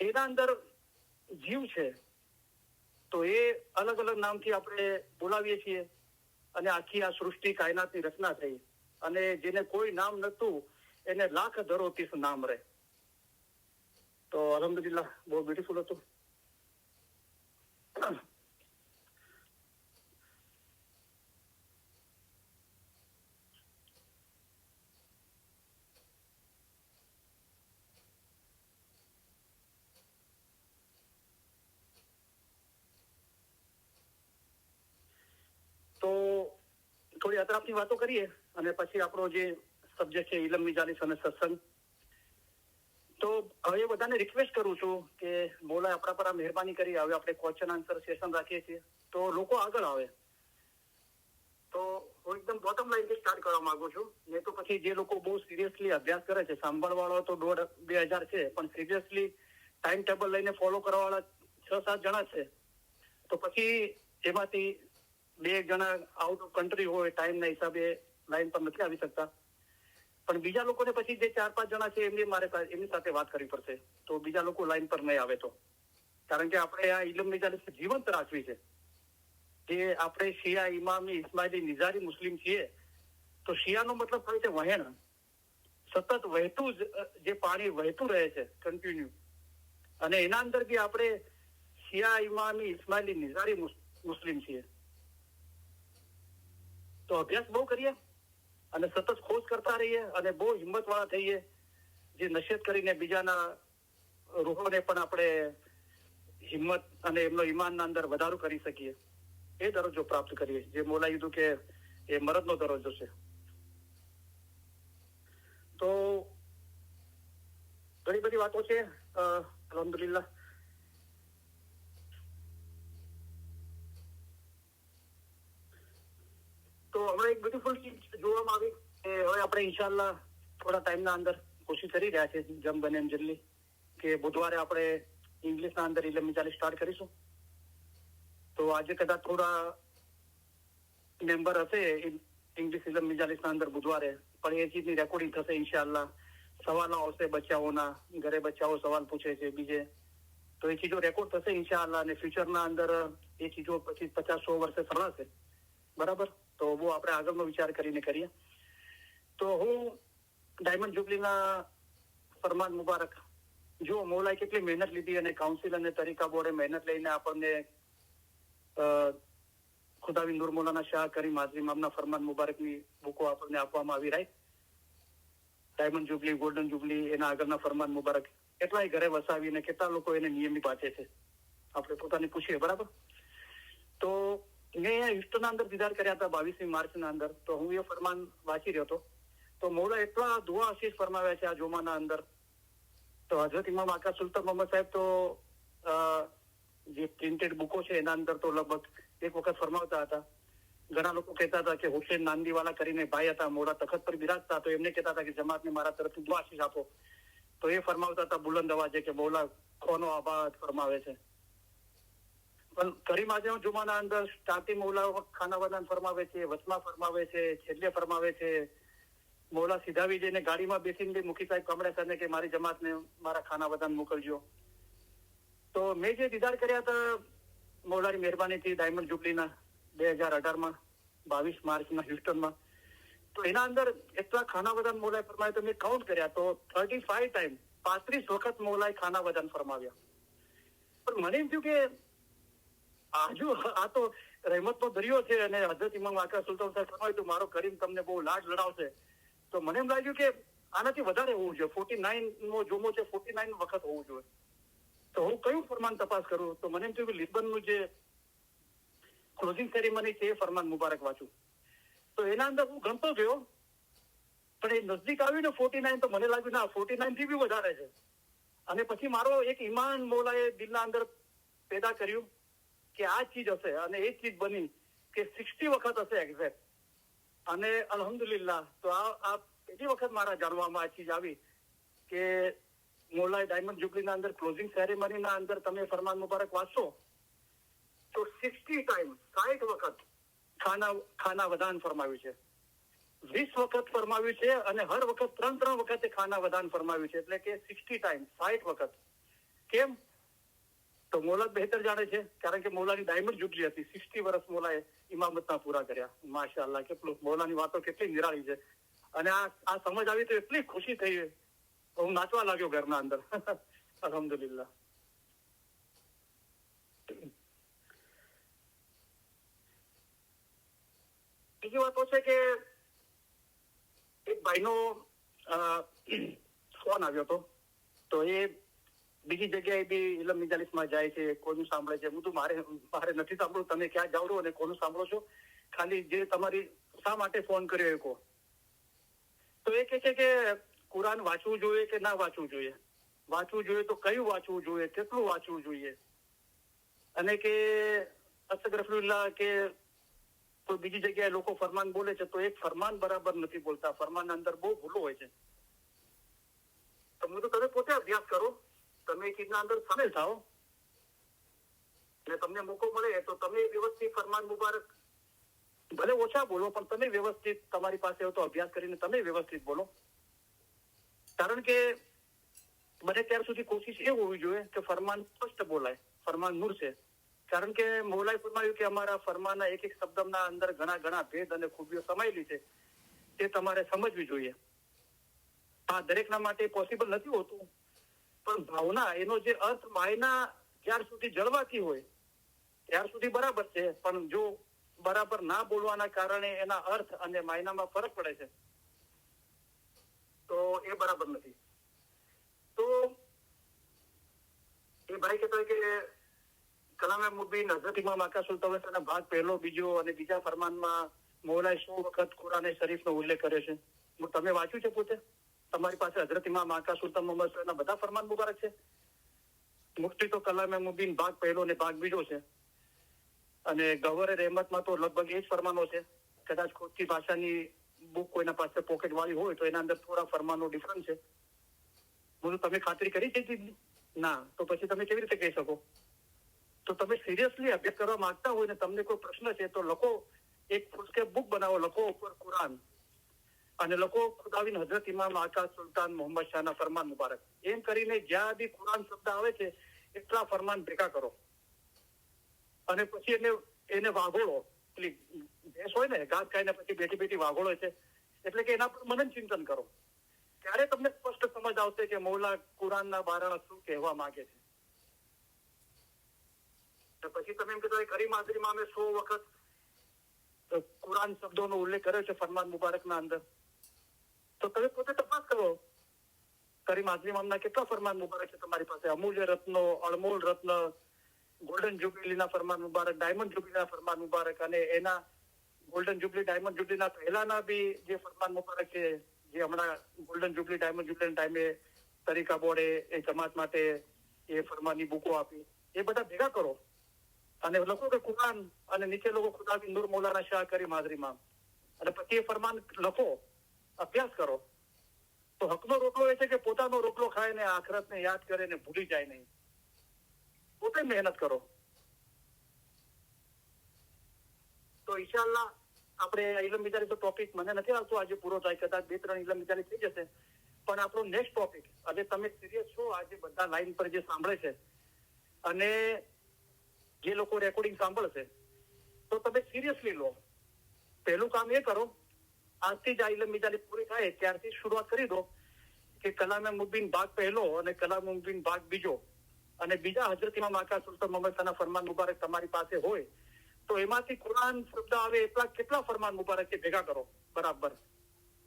એના અંદર જીવ છે તો એ અલગ અલગ નામથી આપણે બોલાવીએ છીએ અને આખી આ સૃષ્ટિ કાયનાતની રચના થઈ અને જેને કોઈ નામ નતું એને લાખ ધરો 30 નામ રહે તો અલહમદુલિલ્લાહ બહુ બ્યુટીફુલ હતું તો થોડી અતરાફની વાતો કરીએ અને પછી આપણો જે સબ્જેક્ટ છે ઇલમ મિજાલિસ અને સત્સંગ તો હવે બધાને રિક્વેસ્ટ કરું છું કે મૌલાએ આપણા પર આ મહેરબાની કરી હવે આપણે ક્વેશ્ચન આન્સર સેશન રાખીએ છીએ તો લોકો આગળ આવે તો હું એકદમ બોટમ લાઈનથી સ્ટાર્ટ કરવા માંગુ છું નહીં તો પછી જે લોકો બહુ સિરિયસલી અભ્યાસ કરે છે સાંભળવાળો તો 1,500 છે પણ સિરિયસલી ટાઈમ ટેબલ લઈને ફોલો કરવાવાળા 6-7 જણા છે તો પછી એમાંથી 2 જણા આઉટ ઓફ કન્ટ્રી હોય ટાઈમના હિસાબે લાઈન પર નથી આવી શકતા પણ બીજા લોકોને પછી જે 4-5 જણા છે એમની સાથે વાત કરવી પડશે તો બીજા લોકો લાઈન પર નહીં આવે તો કારણ કે આપણે આ ઇલ્મ મિજાલિસ જીવંત રાખવી છે જે આપણે શિયા ઇમામી ઇસ્માઇલી નિઝારી મુસ્લિમ છીએ તો શિયાનો મતલબ થાય છે વહેણ સતત વહેતું જે પાણી વહેતું રહે છે કન્ટિન્યુ અને એના અંદર બી આપણે શિયા ઇમામી ઇસ્માઇલી નિઝારી મુસ્લિમ છીએ તો અભ્યાસ બહુ કરીએ અને સતત ખોજ કરતા રહીએ અને બહુ હિંમત વાળા થઈએ જે નસીહત કરીને બીજાના રૂહોને પણ આપણે હિંમત અને એમનો ઈમાનના અંદર વધારો કરી શકીએ એ દરજ્જો પ્રાપ્ત કરીએ જે મોલાએ કીધું કે એ મરદનો દરજ્જો છે. તો ઘણી બધી વાતો છે. અલ્હમ્દુલિલ્લાહ. તો હમણાં એક બ્યુટીફુલ ચીજ જોવામાં આવી કે હવે આપણે ઇન્શાલ્લાહ થોડા ટાઈમના અંદર કોશિશ કરી રહ્યા છે જેમ બને એમ જલ્દી કે બુધવારે આપણે ઇંગ્લિશના અંદર 11:40 સ્ટાર્ટ કરીશું. તો આજે કદાચ થોડા મેમ્બર હશે ઇંગ્લિશ 11:40 ના અંદર બુધવારે, પણ એ ચીજની રેકોર્ડિંગ થશે ઇન્શાલ્લાહ. સવાલો આવશે બચ્ચાઓના, ઘરે બચ્ચાઓ સવાલ પૂછે છે બીજે, તો એ ચીજો રેકોર્ડ થશે ઇન્શાલ્લાહ. અને ફ્યુચરના અંદર એ ચીજો 50-100 વર્ષે સળાશે. બરાબર. તો બહુ આપણે આગળનો વિચાર કરીને કરીએ. તો હું ડાયમંડ જુબલીના ફરમાન મુબારક, જો મૌલાએ કેટલી મહેનત લીધી અને કાઉન્સિલ અને તરીકા બોર્ડે મહેનત લઈને આપણને ખુદાવી નૂર મૌલાના શાહ કરીમ હાજરી ઇમામના ફરમાન મુબારકની બુકો આપણને આપવામાં આવી, right. Diamond jubilee, golden jubilee, એના આગળના ફરમાન મુબારક કેટલાય ઘરે વસાવીને કેટલા લોકો એને નિયમિત વાંચે છે, આપણે પોતાને પૂછીએ. બરાબર. તો મેં હિસ્ટોના અંદર દીદાર કર્યા હતા 22મી માર્ચના અંદર. તો હું એ ફરમાન વાંચી રહ્યો હતો. તો મૌલા એટલા દુઆ આશીષ ફરમાવ્યા છે આ જોમાના અંદર. તો હજરત ઇમામ આકા સુલતાન મોહમ્મદ સાહેબ તો જે પ્રિન્ટેડ બુકો છે એના અંદર તો લગભગ એક વખત ફરમાવતા હતા. ઘણા લોકો કહેતા હતા કે હુસેન નાંદીવાલા કરીને ભાઈ હતા, મૌલા તખત પર બિરાજતા, તો એમને કહેતા હતા કે જમાતને મારા તરફથી દુઆ આશીષ આપો. તો એ ફરમાવતા હતા બુલંદ અવાજે કે મૌલા ખોનો આબાદ ફરમાવે છે. પણ કરીમ આઝમ જુમાના અંદર સ્ટાર્ટિંગ મૌલા ખાના વદાન ફરમાવે છે, વચમાં ફરમાવે છે, છેલ્લે ફરમાવે છે. મૌલા સીધાવી જઈને ગાડીમાં બેસીને મુખી સાહેબ કમળે સરને કે મારી જમાતને મારા ખાના વદાન મોકલજો. તો મેં જે દીદાર કર્યા હતા મૌલાની મહેરબાનીથી ડાયમંડ જુબલીના 2018માં 22 માર્ચના હ્યુસ્ટનમાં, તો એના અંદર એટલા ખાના વદાન મૌલાએ ફરમાવ્યા તો મેં કાઉન્ટ કર્યા તો 35 ટાઈમ 35 વખત મૌલાએ ખાના વદાન ફરમાવ્યા. પણ મને એમ થયું કે આ તો રહેમતનો દરિયો છે અને હજરત ઇમામ આકા સુલતાન સાહેબ ફરમાવ્યું તો મારો કરીમ તમને બહુ લાડ લડાવશે. તો મને એમ લાગ્યું કે આનાથી વધારે હોવું જોઈએ. 49 નો જોમો છે, 49 વખત હોવું જોઈએ. તો હું કયું ફરમાન તપાસ કરું? તો મને એમ થયું કે લિસ્બનનું જે ક્લોઝિંગ સેરેમની છે એ ફરમાન મુબારક વાંચું. તો એના અંદર હું ગણતો ગયો, પણ એ નજદીક આવ્યું ને 49, તો મને લાગ્યું ના 49 થી બી વધારે છે. અને પછી મારો એક ઈમાન મૌલાએ દિલના અંદર પેદા કર્યું કે આ ચીજ હશે, અને એ ચીજ બની કે 60 વખત હશે એક્ઝેક્ટ. અને અલ્હમ્દુલિલ્લાહ તો આ પહેલી વખત મારા જાણવામાં આ ચીજ આવી કે મૌલાએ ડાયમંડ જુબલીના અંદર ક્લોઝિંગ સેરેમનીના અંદર તમે ફરમાન મુબારક વાંચશો તો 60 ટાઈમ 60 વખત ખાના વદાન ફરમાવ્યું છે, 20 વખત ફરમાવ્યું છે, અને હર વખત 3 વખતે ખાના વદાન ફરમાવ્યું છે. એટલે કે 60 ટાઈમ 60 વખત. કેમ? તો મૌલા બહેતર જાણે છે, કારણ કે મૌલાની ડાયમંડ જુબલી હતી. 60 વર્ષ મૌલાએ ઇમામતના પૂરા કર્યા. માશાઅલ્લાહ, કેટલું મૌલાની વાતો કેટલી નિરાળી છે. અને આ સમજ આવી તો એટલી ખુશી થઈ, હું નાચવા લાગ્યો ઘરના અંદર. અલ્હમ્દુલિલ્લાહ. બીજી વાત છે કે એક ભાઈનો ફોન આવ્યો હતો. તો એ બીજી જગ્યાએ બી ઇલમ મિજાલિસમાં જાય છે, કોનું સાંભળે છે. હું તો મારે નથી સાંભળવું, તમે ક્યાં જાઓ અને કોનું સાંભળો છો, ખાલી જે તમારી શા માટે ફોન કર્યો એ કહો. તો એ કહે છે કે કુરાન વાંચવું જોઈએ કે ના વાંચવું જોઈએ, વાંચવું જોઈએ તો કયું વાંચવું જોઈએ, કેટલું વાંચવું જોઈએ, અને કે અસ્તગફિરુલ્લાહ કે કોઈ બીજી જગ્યાએ લોકો ફરમાન બોલે છે તો એક ફરમાન બરાબર નથી બોલતા, ફરમાનના અંદર બહુ ભૂલો હોય છે. તમે તો તમે પોતે અભ્યાસ કરો, તમે એ ચીજના અંદર સામેલ થાઓ, અને તમને મોકો મળે તો તમે વ્યવસ્થિત ફરમાન મુબારક ભલે ઓછા બોલો, પણ તમે વ્યવસ્થિત તમારી પાસે હોય તો અભ્યાસ કરીને તમે વ્યવસ્થિત બોલો. કારણ કે બને ત્યાર સુધી કોશિશ એ હોવી જોઈએ કે ફરમાન સ્પષ્ટ બોલાય, ફરમાન નૂર છે. કારણ કે મૌલાએ ફરમાવ્યું કે અમારા ફરમાનના એક શબ્દના અંદર ઘણા ભેદ અને ખૂબીઓ સમાયેલી છે, તે તમારે સમજવી જોઈએ. આ દરેકના માટે પોસિબલ નથી હોતું, પણ ભાવના, એનો જે અર્થ માયના જ્યાર સુધી જળવાતી હોય ત્યાર સુધી બરાબર છે, પણ જો બરાબર ના બોલવાના કારણે એના અર્થ અને માયનામાં ફરક પડે છે તો એ બરાબર નથી. તો એ ભાઈ કહેતો હોય કે કલામે મુબીન હઝરત ઇમામ આકા સુલતાન ભાગ પહેલો, બીજો અને બીજા ફરમાનમાં મૌલાએ 100 વખત કુરાને શરીફનો ઉલ્લેખ કર્યો છે. તમે વાંચ્યું છે પોતે? તમારી પાસે હઝરત ઇમામ આકા સુલતાન મોહમ્મદ સાહેબના બધા ફરમાન મુબારક છે. મુફ્તી તો કલામે મુબીન ભાગ પહેલો ને ભાગ બીજો છે, અને ગવરે રહેમતમાં તો લગભગ એ જ ફરમાનો છે. કદાચ ખોટી ભાષાની બુક કોઈના પાસે પોકેટ વાળી હોય તો એના અંદર થોડા ફરમાનો ડિફરન્સ છે. બોલો, તમે ખાતરી કરી છે ચીજની? ના, તો પછી તમે કેવી રીતે કહી શકો? તો તમે સિરિયસલી અભ્યાસ કરવા માંગતા હોય ને તમને કોઈ પ્રશ્ન છે તો લખો, એક ફૂલસ્કેપ બુક બનાવો, લખો ઉપર કુરાન અને લખો ખુદાવીન હઝરત ઇમામ આકા સુલતાન મોહમ્મદ શાહના ફરમાન મુબારક. એમ કરીને જ્યાં બી કુરાન શબ્દ આવે છે એટલા ફરમાન ભેગા કરો અને પછી એને વાગોળો. પેલી ભેંસ હોય ને, ઘાસ ખાઈને પછી બેઠી વાગોળો છે, એટલે કે એના પર મનન ચિંતન કરો. ત્યારે તમને સ્પષ્ટ સમજ આવશે કે મૌલા કુરાનના બારામાં શું કહેવા માંગે છે. તો પછી તમે એમ કહેતા કરીમ હાજરીમાં અમે 100 વખત કુરાન શબ્દોનો ઉલ્લેખ કર્યો છે ફરમાન મુબારકના અંદર, તો તમે પોતે તપાસ કરો કરીમ હાજરીમાં કેટલા ફરમાન મુબારક છે તમારી પાસે. અમૂલ્ય રત્નો, અણમોલ રત્ન, ગોલ્ડન જ્યુબિલીના ફરમાન મુબારક, ડાયમંડ જ્યુબિલીના ફરમાન મુબારક, અને એના ગોલ્ડન જ્યુબિલી, ડાયમંડ જ્યુબિલીના પહેલાના બી જે ફરમાન મુબારક છે, જે હમણાં ગોલ્ડન જ્યુબિલી, ડાયમંડ જ્યુબિલીના ટાઈમે તરીકા બોર્ડે એ જમાત માટે એ ફરમાનની બુકો આપી, એ બધા ભેગા કરો અને લખો કે કુરાન, અને નીચે લોકો ખુદાબી નૂર મૌલાના શાહ કરીમ હાજરીમાં, અને પછી એ ફરમાન લખો, અભ્યાસ કરો. તો હકનો રોટલો એ છે કે પોતાનો રોટલો ખાય ને આખરતને યાદ કરે ને ભૂલી જાય નહીં. પોતે મહેનત કરો. તો ઇન્શાઅલ્લાહ આપણે ઇલમ વિચારી તો ટોપિક મને નથી આવતો આજે પૂરો થાય, કદાચ 2-3 ઇલમ વિચારી થઈ જશે, પણ આપણો નેક્સ્ટ ટોપિક, આજે તમે સિરિયસ છો, આજે બધા લાઈન પર જે સાંભળે છે અને જે લોકો રેકોર્ડિંગ સાંભળશે, તો તમે સિરિયસલી લો. પહેલું કામ એ કરો, આજથી જ આ ઇલમ વિચારી પૂરી થાય ત્યારથી શરૂઆત કરી દો કે કલામે મુબીન ભાગ પહેલો અને કલામે મુબીન ભાગ બીજો અને બીજા હઝરત ઇમામ આકા સુલતાન મોહમ્મદ શાહના ફરમાન મુબારક તમારી પાસે હોય તો એમાંથી કુરાન શબ્દ આવે એટલા કેટલા ફરમાન મુબારક છે ભેગા કરો બરાબર.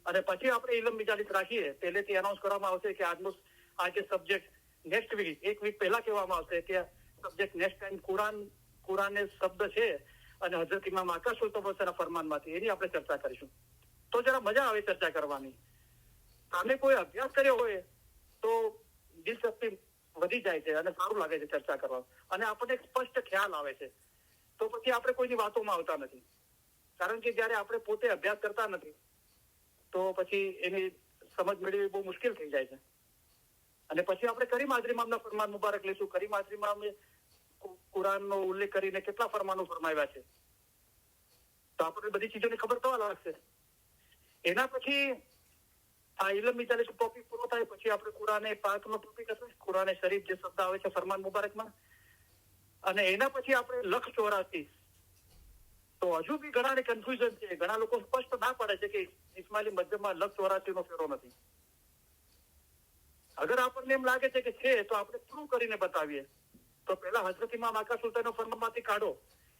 અને પછી આપણે ઇલમ મિજાલિસ રાખીએ, પહેલેથી એનાઉન્સ કરવામાં આવશે કે આજનો આ જે સબ્જેક્ટ નેક્સ્ટ વીક, એક વીક પહેલા કહેવામાં આવશે કે સબ્જેક્ટ નેક્સ્ટ ટાઈમ કુરાન શબ્દ છે અને હઝરત ઇમામ આકા સુલતાન મોહમ્મદ શાહના ફરમાનમાંથી એની આપણે ચર્ચા કરીશું. તો જરા મજા આવે ચર્ચા કરવાની. તમે કોઈ અભ્યાસ કર્યો હોય તો દિલચસ્પી વધી જાય છે અને સારું લાગે છે ચર્ચા કરવા, અને આપણને એક સ્પષ્ટ ખ્યાલ આવે છે. તો પછી આપણે કોઈની વાતોમાં આવતા નથી, કારણ કે જયારે આપણે પોતે અભ્યાસ કરતા નથી તો પછી એની સમજ મેળવવી બહુ મુશ્કેલ થઈ જાય છે. અને પછી આપણે કરીમ હાજરી ઇમામના ફરમાન મુબારક લઈશું. કરીમ હાજરી ઇમામે કુરાનનો ઉલ્લેખ કરીને કેટલા ફરમાનો ફરમાવ્યા છે, તો આપણે બધી ચીજોની ખબર થવા લાગશે. એના પછી આ ઇલમ મિજાલિસ ટોપિક પૂરો થાય પછી આપણે કુરાને પાકનો ટોપિક હશે, કુરાને શરીફ જે શબ્દ આવે છે ફરમાન મુબારકમાં, અને એના પછી આપણે લખ 84. તો હજુ બી ઘણાને કન્ફ્યુઝન છે, ઘણા લોકો સ્પષ્ટ ના પાડે છે કે ઇસ્માઇલી મજ્જબમાં લખ 84 નો ફેરો નથી. અગર આપણને એમ લાગે છે કે છે તો આપણે પ્રૂવ કરીને બતાવીએ. તો પહેલા હઝરત ઇમામ આકા સુલતાનના ફરમાનમાંથી કાઢો,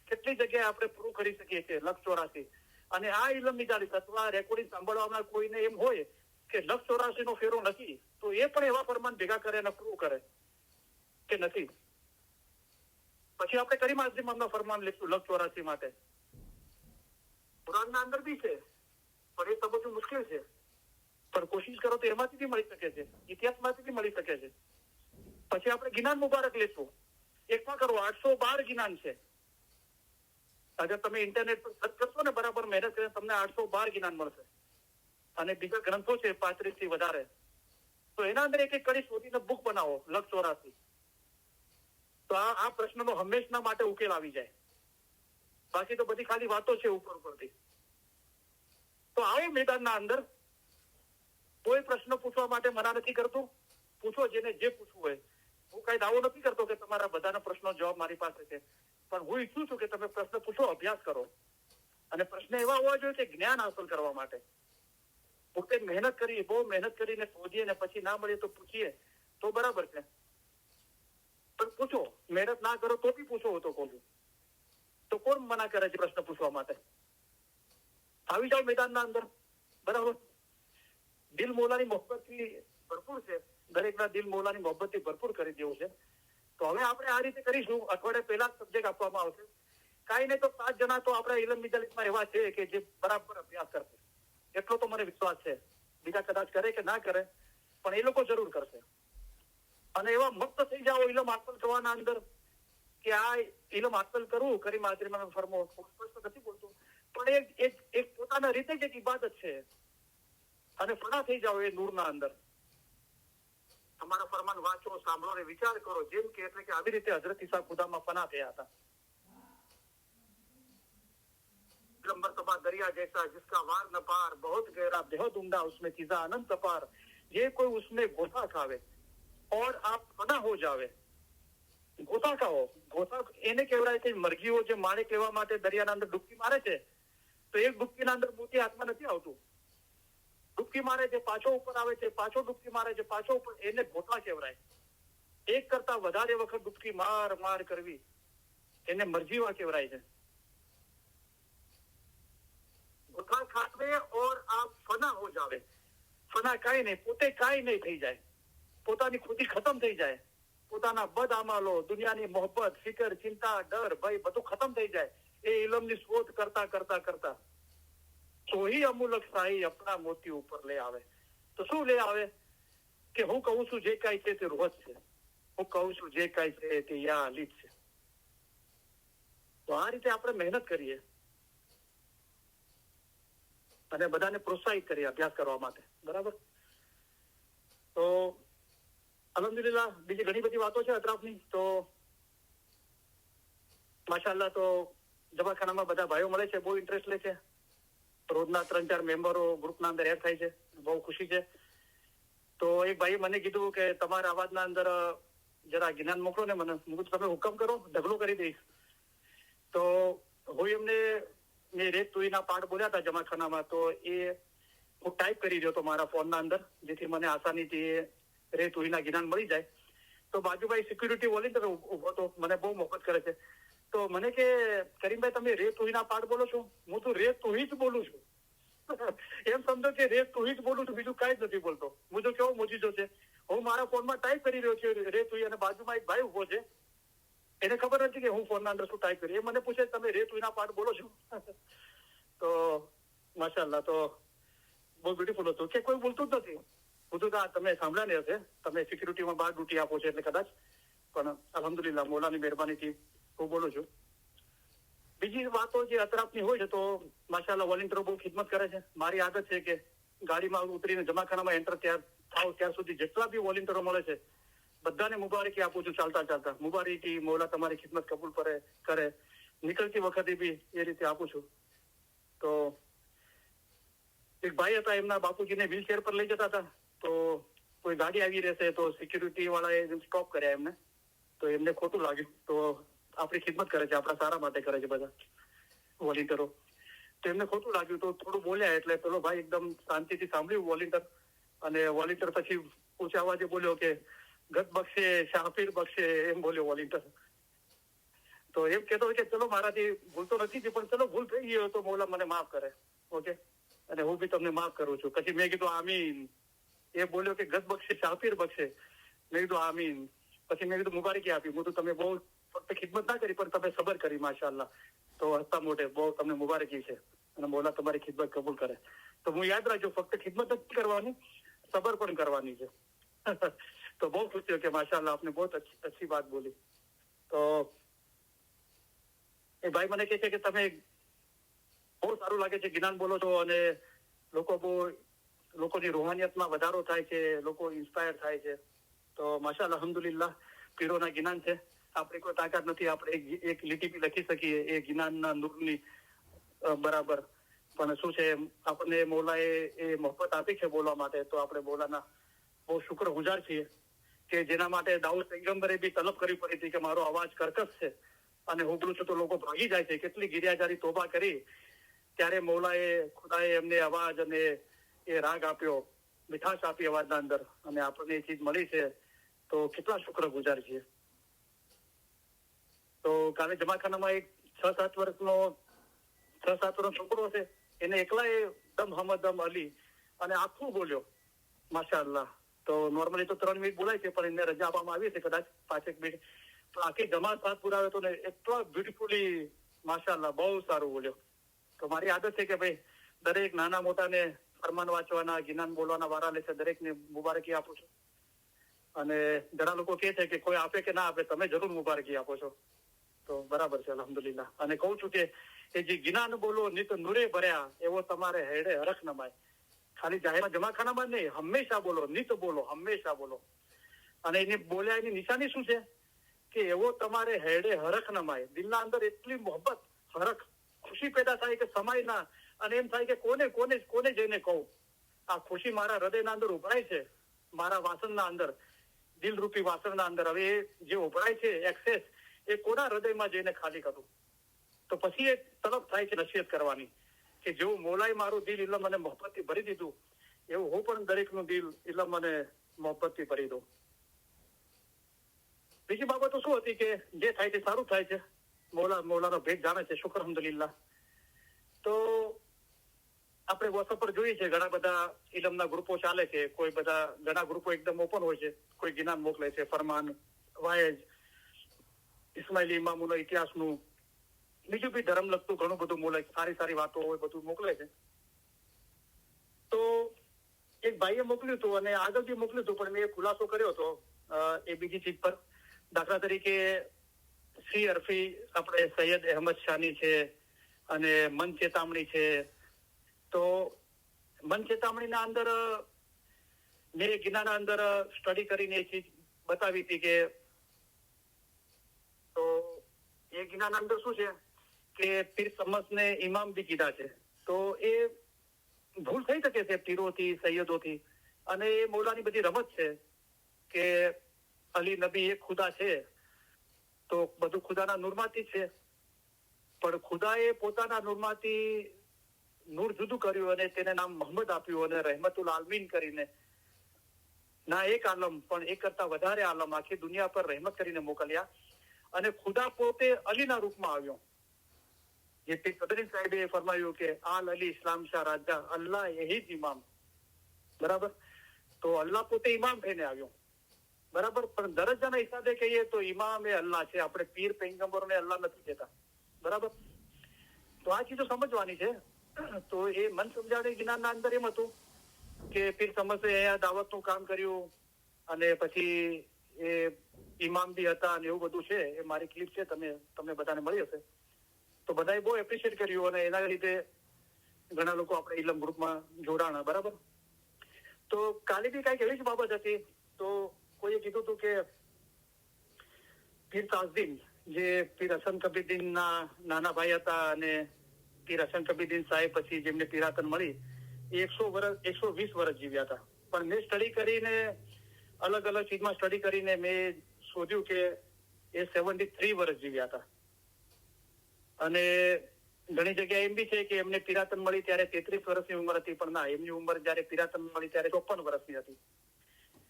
કેટલી જગ્યાએ આપણે પ્રૂવ કરી શકીએ છીએ લખ 84. અને આ ઇલમ મિજાલિસ અથવા રેકોર્ડિંગ સાંભળવામાં કોઈને એમ હોય કે લખ 84 નો ફેરો નથી, તો એ પણ એવા ફરમાન ભેગા કરે અને પ્રૂવ કરે કે નથી. પછી આપણે કરીમ હાજરી ઇમામના ફરમાન લઈશું લખ 84 માટે. કુરાનના અંદર બી છે પણ એ સમજવું મુશ્કેલ છે, પણ કોશિશ કરો તો એમાંથી બી મળી શકે છે, ઇતિહાસમાંથી બી મળી શકે છે. પછી આપણે ગિનાન મુબારક લઈશું. એકમાં કરો 812 ગિનાન છે. અગર તમે ઇન્ટરનેટ પર સર્ચ કરશો ને બરાબર મહેનત કરીને તમને 812 ગિનાન મળશે, અને બીજા ગ્રંથો છે 35 થી વધારે. તો એના અંદર એક કડી શોધીને બુક બનાવો લખ 84. તો આ પ્રશ્નનો હંમેશના માટે ઉકેલ આવી જાય. બાકી તો બધી ખાલી વાતો છે ઉપરથી. તો આવો મેદાનના અંદર, કોઈ પ્રશ્ન પૂછવા માટે મના નથી કરતું, પૂછો જેને જે પૂછવું હોય. હું કઈ દાવો નથી કરતો કે તમારા બધાના પ્રશ્નો જવાબ મારી પાસે છે, પણ હું ઈચ્છું છું કે તમે પ્રશ્ન પૂછો, અભ્યાસ કરો. અને પ્રશ્ન એવા હોવા જોઈએ કે જ્ઞાન હાંસલ કરવા માટે. પોતે મહેનત કરી, બહુ મહેનત કરીને શોધીએ ને પછી ના મળે તો પૂછીએ તો બરાબર છે, પણ પૂછો. મહેનત ના કરો તો બી પૂછો તો કહું છું. તો કોણ મના કરે છે પ્રશ્ન પૂછવા માટે? આવી જાઓ મેદાનના અંદર બરાબર. દિલ મૌલાની મોહબ્બતથી ભરપૂર છે, દરેકના દિલ મૌલાની મોહબ્બતથી ભરપૂર કરી દેવું છે. તો હવે આપણે આ રીતે કરીશું. અઠવાડિયા પહેલા સબ્જેક્ટ આપવામાં આવશે કાંઈ નહીં તો 7 જણા તો આપણા ઇલમ મિજાલિસમાં એવા છે કે જે બરાબર અભ્યાસ કરશે, એટલો તો મને વિશ્વાસ છે. બીજા કદાચ કરે કે ના કરે, પણ એ લોકો જરૂર કરશે. અને એવા મક્ત થઈ જાઓ ઇલમ હાંસલ કરવાના અંદર કે આ ઇલમ હાંસલ કરવું કરી માજરીમાં ફરમો સ્પષ્ટ નથી બોલતું, પણ એક પોતાના રીતે જ એક ઇબાદત છે. અને ફના થઈ જાઓ એ નૂરના અંદર. તમારા ફરમાન વાંચો, સાંભળો ને વિચાર કરો, જેમ કે એટલે કે આવી રીતે હઝરત ઈસા ખુદામાં ફના થયા હતા. मरतबा दरिया जैसा जिसका वार न पार, बहुत गहरा बेहद उम्दा उसमें चीजा अनंत पार. ये कोई उसमें गोता खावे और आप फना हो जावे. ગોતા ખાઓ. ગોતા એને કહેવાય કે મરઘીઓ જે માણેક લેવા માટે દરિયાના અંદર ડૂબકી મારે છે, તો એક ડૂબકીના અંદર મોતી હાથમાં નથી આવતું. ડૂબકી મારે છે, પાછો ઉપર આવે છે, પાછો ડૂબકી મારે છે, પાછો ઉપર, એને ગોતા કહેવાય. એક કરતા વધારે વખત ડૂબકી માર કરવી એને મરજીવા કહેવાય છે. ગોતા ખાવે ઓર આપ ફના હો જાવે. ફના કાંઈ નહીં, પોતે કાંઈ નહીં થઈ જાય, પોતાની ખુદી ખતમ થઈ જાય, પોતાના બદ આમાલો, દુનિયાની મોહબ્બત, ફિકર, ચિંતા, ડર, ભય બધું ખતમ થઈ જાય એ ઇલમની શોધ કરતા કરતા કરતા. તો ही અમુલક શાહી આપણા મોતી ઉપર લઈ આવે. તો શું લઈ આવે કે હું કહું છું જે કાંઈ છે તે રોજ છે, હું કહું છું જે કાંઈ છે તે યા અલી છે. તો આ રીતે આપણે મહેનત કરીએ અને બધાને પ્રોત્સાહિત કરીએ અભ્યાસ કરવા માટે. બરાબર. તો અલ્હમ્દુલિલ્લાહ બીજી ઘણી બધી વાતો છે અતરાફની. તો માશાઅલ્લાહ તો જમાખાનામાં બધા ભાઈઓ મળે છે, બહુ ઇન્ટરેસ્ટ લે છે. રોજના 3-4 મેમ્બરો ગ્રુપના અંદર એડ થાય છે, બહુ ખુશી છે. તો એક ભાઈ મને કીધું કે તમારા અવાજના અંદર જરા જ્ઞાન મોકલો ને મને. હું તમે હુકમ કરો, ઢગલો કરી દઈશ. તો હું એમને મેં રેત તુહીના પાઠ બોલ્યા હતા જમાખાનામાં, તો એ હું ટાઈપ કરી રહ્યો હતો મારા ફોનના અંદર, જેથી મને આસાનીથી રેત તુહીના જ્ઞાન મળી જાય. તો બાજુભાઈ સિક્યુરિટી વોલેન્ટિયર ઉભો હતો, મને બહુ મોહબ્બત કરે છે. તો મને કે કરીમભાઈ તમે રેત તુહીના પાઠ બોલો છો? હું તો રેત તુહી જ બોલું છું. એમ સમજો કે રેત તુહી જ બોલું છું, બીજું કાંઈ જ નથી બોલતો. મુજો કેવો મોજીજો છે. હું મારા ફોનમાં ટાઈપ કરી રહ્યો છું રેત તુહી, અને બાજુમાં એક ભાઈ ઉભો છે, એને ખબર નથી કે હું ફોનના અંદર શું ટાઈપ કરી. એ મને પૂછે તમે રેત તુહીના પાઠ બોલો છો? તો માશાઅલ્લાહ તો બહુ બ્યુટીફુલ હતું કે કોઈ બોલતું જ નથી. બધું તો તમે સાંભળ્યા નહીં હશે, તમે સિક્યુરિટીમાં બહાર ડ્યુટી આપો છો એટલે કદાચ, પણ અલ્હમ્દુલિલ્લાહ મોલાની મહેરબાનીથી હું બોલું છું. બીજી વાતો જે અતરાફની હોય છે તો માશાઅલ્લાહ વોલેન્ટિયરો બહુ ખિદમત કરે છે. મારી આદત છે કે ગાડીમાં ઉતરીને જમાખાનામાં એન્ટર ત્યાર સુધી જેટલા બી વોલેન્ટિયરો મળે છે બધાને મુબારકી આપું છું ચાલતા ચાલતા. મુબારકી, મોલા તમારી ખિદમત કબૂલ કરે. નીકળતી વખતે બી એ રીતે આપું છું. તો એક ભાઈ હતા, એમના બાપુજીને વ્હીલચેર પર લઈ જતા હતા. તો કોઈ ગાડી આવી રહેશે તો સિક્યુરિટી વાળાએ સ્ટોપ કર્યા એમને. તો એમને ખોટું લાગ્યું. તો આપણી ખિદમત કરે છે, આપણા સારા માટે કરે છે બધા વોલેન્ટિયરો. તો એમને ખોટું લાગ્યું તો થોડું બોલ્યા, એટલે પેલો ભાઈ એકદમ શાંતિથી સાંભળ્યું વોલેન્ટિયર. અને વોલેન્ટિયર પછી ઊંચા અવાજે બોલ્યો કે ગત બક્ષે શાફીર બક્ષે, એમ બોલ્યો વોલેન્ટિયર. તો એમ કહેતો કે ચલો મારાથી ભૂલ તો નથી, પણ ચલો ભૂલ થઈ ગઈ તો મોલા મને માફ કરે. ઓકે, અને હું બી તમને માફ કરું છું. પછી મેં કીધું આમીન. એ બોલ્યો કે ગત બક્ષે શાફીર બક્ષે. મેં કીધું આમીન. પછી મેં કીધું મુબારકી આપી. હું તો તમે બહુ ફક્ત ખિદમત ના કરી પણ તમે સબર કરી માશાઅલ્લાહ. તો હસતા મોઢે બહુ તમને મુબારકી છે અને મોલા તમારી ખિદમત કબૂલ કરે. તો હું યાદ રાખજો, ફક્ત ખિદમત નથી કરવાની, સબર પણ કરવાની છે. તો બહુ ખુશ થયો કે માશાઅલ્લાહ આપને બહુ अच्छी बात બોલી. તો એ ભાઈ મને કહે છે કે તમે બહુ સારું લાગે છે જ્ઞાન બોલો છો, અને લોકોની રૂહાનિયતમાં વધારો થાય છે, લોકો ઇન્સ્પાયર થાય છે. તો માશાઅલ્લાહ અલ્હમ્દુલિલ્લાહ પીરોના જ્ઞાન છે. આપણે કોઈ તાકાત નથી આપણે એક લીટી બી લખી શકીએ એ જ્ઞાનના નૂરની બરાબર. પણ શું છે, આપણને મોલાએ એ મોહબ્બત આપી છે બોલવા માટે. તો આપણે મોલાના બહુ શુક્રગુજાર છીએ કે જેના માટે દાઉદ પૈગંબરે બી તલબ કરવી પડી હતી કે મારો અવાજ કર્કશ છે અને હું બોલું છું તો લોકો ભાગી જાય છે. કેટલી ગિરિયાજારી તોબા કરી, ત્યારે મોલાએ ખુદાએ એમને અવાજ અને એ રાગ આપ્યો, મીઠાશ આપી અવાજના અંદર, અને આપણને એ ચીજ મળી છે. તો કેટલા શુક્રગુજાર છીએ. તો કાલે જમાખાનામાં એક 6-7 વર્ષનો છોકરો છે, એને એકલાએ દમ હમદમ અલી અને આખું બોલ્યો માશાઅલ્લાહ. તો નોર્મલી તો 3 મિનિટ બોલાય છે, પણ એને રજા આપવામાં આવી છે કદાચ 5-1 મિનિટ. તો આખી જમાત સાથ પુરાવે તો ને એટલા બ્યુટીફુલી માશાઅલ્લાહ, બહુ સારું બોલ્યો. તો મારી આદત છે કે ભાઈ દરેક નાના મોટાને ફરમાન વાંચવાના, ગિનાન બોલવાના વારા લે છે, દરેકને મુબારકી આપું છું. અને ઘણા લોકો કહે છે કે કોઈ આપે કે ના આપે, તમે જરૂર મુબારકી આપો છો. તો બરાબર છે, અલ્હમ્દુલિલ્લાહ. અને કહું છું કે એ જે ગિનાન બોલો નિત નૂરે ભર્યા, એવો તમારે હેડે હરખ નમાય. ખાલી જાહેરમાં જમાખાનામાં જ નહીં, હંમેશા બોલો, નિત બોલો, હંમેશા બોલો. અને એની બોલ્યા એની નિશાની શું છે કે એવો તમારે હેડે હરખ નમાય. દિલના અંદર એટલી મોહબ્બત, હરખ, ખુશી પેદા થાય કે સમાય ના. અને એમ થાય કે કોને કોને કોને જઈને કહું. આ ખુશી મારા હૃદયના અંદર ઉભરાય છે, મારા વાસણના અંદર, દિલરૂપી વાસણના અંદર. હવે એ જે ઉભરાય છે એક્સેસ, એ કોના હૃદયમાં જઈને ખાલી કરું. તો પછી એ તરફ થાય છે નસીહત કરવાની કે જેવું મોલાએ મારું દિલ ઇલમ અને મોહબ્બતથી ભરી દીધું, એવું હું પણ દરેકનું દિલ ઇલમ અને મોહબ્બતથી ભરી દઉં. બીજી બાબતો શું હતી કે જે થાય તે સારું થાય છે. મોલાનો ભેદ જાણે છે, શુક્ર અલ્હમ્દુલિલ્લાહ. તો આપણે વોટ્સઅપ પર જોઈએ છે ઘણા બધા ઇલમના ગ્રુપો ચાલે છે. ઘણા ગ્રુપો એકદમ ઓપન હોય છે. કોઈ ગિનાન મોકલે છે, ફરમાન, વાયજ, ઇસ્માઇલી ઇમામોનો ઇતિહાસનું, બીજું બી ધર્મ લગતું ઘણું બધું મોકલે, સારી સારી વાતો હોય બધું મોકલે છે. તો એક ભાઈએ મોકલ્યું હતું અને આગળ બી મોકલ્યું હતું, પણ મેં ખુલાસો કર્યો હતો એ બીજી ચીજ પર. દાખલા તરીકે શ્રી અરફી આપણે સૈયદ અહેમદ શાની છે અને મન ચેતામણી છે. તો મન ચેતામણીના અંદર મેં ગિનાના અંદર સ્ટડી કરીને એ ચીજ બતાવી હતી કે તો એ ગિનાના અંદર શું છે કે પીર સમસને ઇમામ બી કીધા છે. તો એ ભૂલ થઈ શકે છે પીરોથી, સૈયદોથી. અને એ મૌલાની બધી રમત છે કે અલી નબી એક ખુદા છે, તો બધું ખુદાના નૂરમાંથી છે. પણ ખુદાએ પોતાના નૂરમાંથી નૂર જુદું કર્યું અને તેને નામ મોહમ્મદ આપ્યું અને રહેમતુલ આલમીન કરીને ના એક આલમ પણ એક કરતા વધારે આલમ આખી દુનિયા પર રહેમત કરીને મોકલ્યા. અને ખુદા પોતે અલીના રૂપમાં આવ્યો. જે પીર કદરી સાહેબે ફરમાયું કે આલ અલી ઇસ્લામ શાહ રાજા અલ્લાહ યહી જ ઇમામ. બરાબર. તો અલ્લાહ પોતે ઇમામ થઈને આવ્યો. બરાબર. પણ દરજ્જાના હિસાબે કહીએ તો ઇમામ એ અલ્લાહ છે. આપણે પીર પૈગંબરોને અલ્લાહ નથી કહેતા. બરાબર. તો આ ચીજો સમજવાની છે. તો એ મન સમજાવણી જ્ઞાનના અંદર એમ હતું કે પીર સમસે અહીંયા દાવતનું કામ કર્યું અને પછી એ ઇમામ બી હતા અને એવું બધું છે. એ મારી ક્લિપ છે, તમને બધાને મળી હશે. તો બધાએ બહુ એપ્રિશિએટ કર્યું અને એના લીધે ઘણા લોકો આપણે ઇલમ ગ્રુપમાં જોડાણા. બરાબર. તો કાલે બી કઈક એવી જ બાબત હતી. તો કોઈએ કીધું હતું કે પીર તાજદીન, જે પીર હસન કબીરદીનના નાના ભાઈ હતા અને પીર હસન કબીરદીન સાહેબ પછી જેમને પીરાતન મળી, એ 120 વર્ષ જીવ્યા હતા. પણ મેં સ્ટડી કરીને, અલગ અલગ ચીજમાં સ્ટડી કરીને મેં શોધ્યું કે એ 73 વર્ષ જીવ્યા હતા. અને ઘણી જગ્યાએ એમ બી છે કે એમને પીરાતન મળી ત્યારે 33 વર્ષની ઉંમર હતી, પણ ના, એમની ઉંમર જયારે પીરાતન મળી ત્યારે 54 વર્ષની હતી.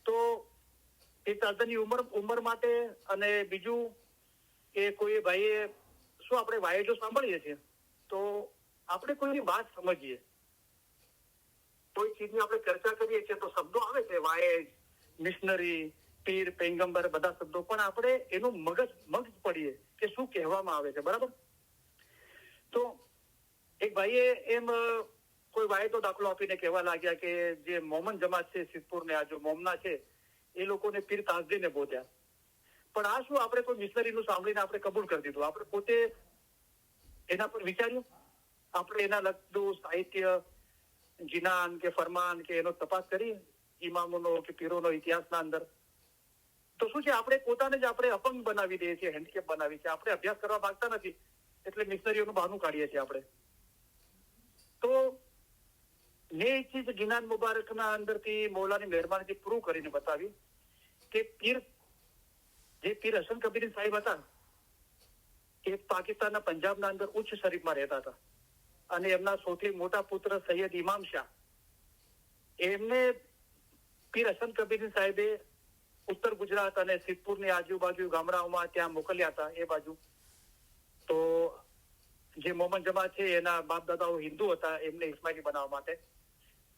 તો એ તાજની ઉંમર માટે અને બીજું કે કોઈ ભાઈએ શું આપણે વાયજો સાંભળીએ છીએ તો આપણે કોઈની વાત સમજીએ. કોઈ ચીજની આપણે ચર્ચા કરીએ છીએ તો શબ્દો આવે છે, વાયજ, મિશનરી, પીર, પૈગંબર, બધા શબ્દો, પણ આપણે એનું મગજ પડીએ કે શું કહેવામાં આવે છે. બરાબર. તો એક ભાઈએ એમ કોઈ વાયદો દાખલો આપીને કહેવા લાગ્યા કે જે મોમન જમાત છે સિદ્ધપુર ને આ જો મોમના છે એ લોકોને પીર તાજદીને બોધ્યા. પણ આ શું આપણે કોઈ મિશનરીનું સાંભળીને આપણે કબૂલ કરી દીધું? આપણે પોતે એના પર વિચાર્યું? આપણે એના લગતું સાહિત્ય, જીનાન કે ફરમાન કે એનો તપાસ કરી ઇમામોનો કે પીરોનો ઇતિહાસના અંદર? તો શું છે, આપણે પોતાને જ આપણે અપંગ બનાવી દઈએ છીએ, હેન્ડીકેપ બનાવી છે. આપણે અભ્યાસ કરવા માંગતા નથી એટલે મિશનરીઓનું બહાનું કાઢીએ છીએ આપણે. તો મેં એક ચીજ ગિનાન મુબારકના અંદરથી મૌલાની મહેરબાનીથી પ્રૂવ કરીને બતાવી કે જે પીર હસન કબીર સાહેબ હતા એ પાકિસ્તાનના પંજાબના અંદર ઉચ્ચ શરીફમાં રહેતા હતા. અને એમના સૌથી મોટા પુત્ર સૈયદ ઇમામ શાહ, એમને પીર હસન કબીર સાહેબે ઉત્તર ગુજરાત અને સિદ્ધપુરની આજુબાજુ ગામડાઓમાં ત્યાં મોકલ્યા હતા એ બાજુ. તો જે મોમન જમાત છે એના બાપ દાદાઓ હિન્દુ હતા, એમને ઇસ્માઇલી બનાવવા માટે.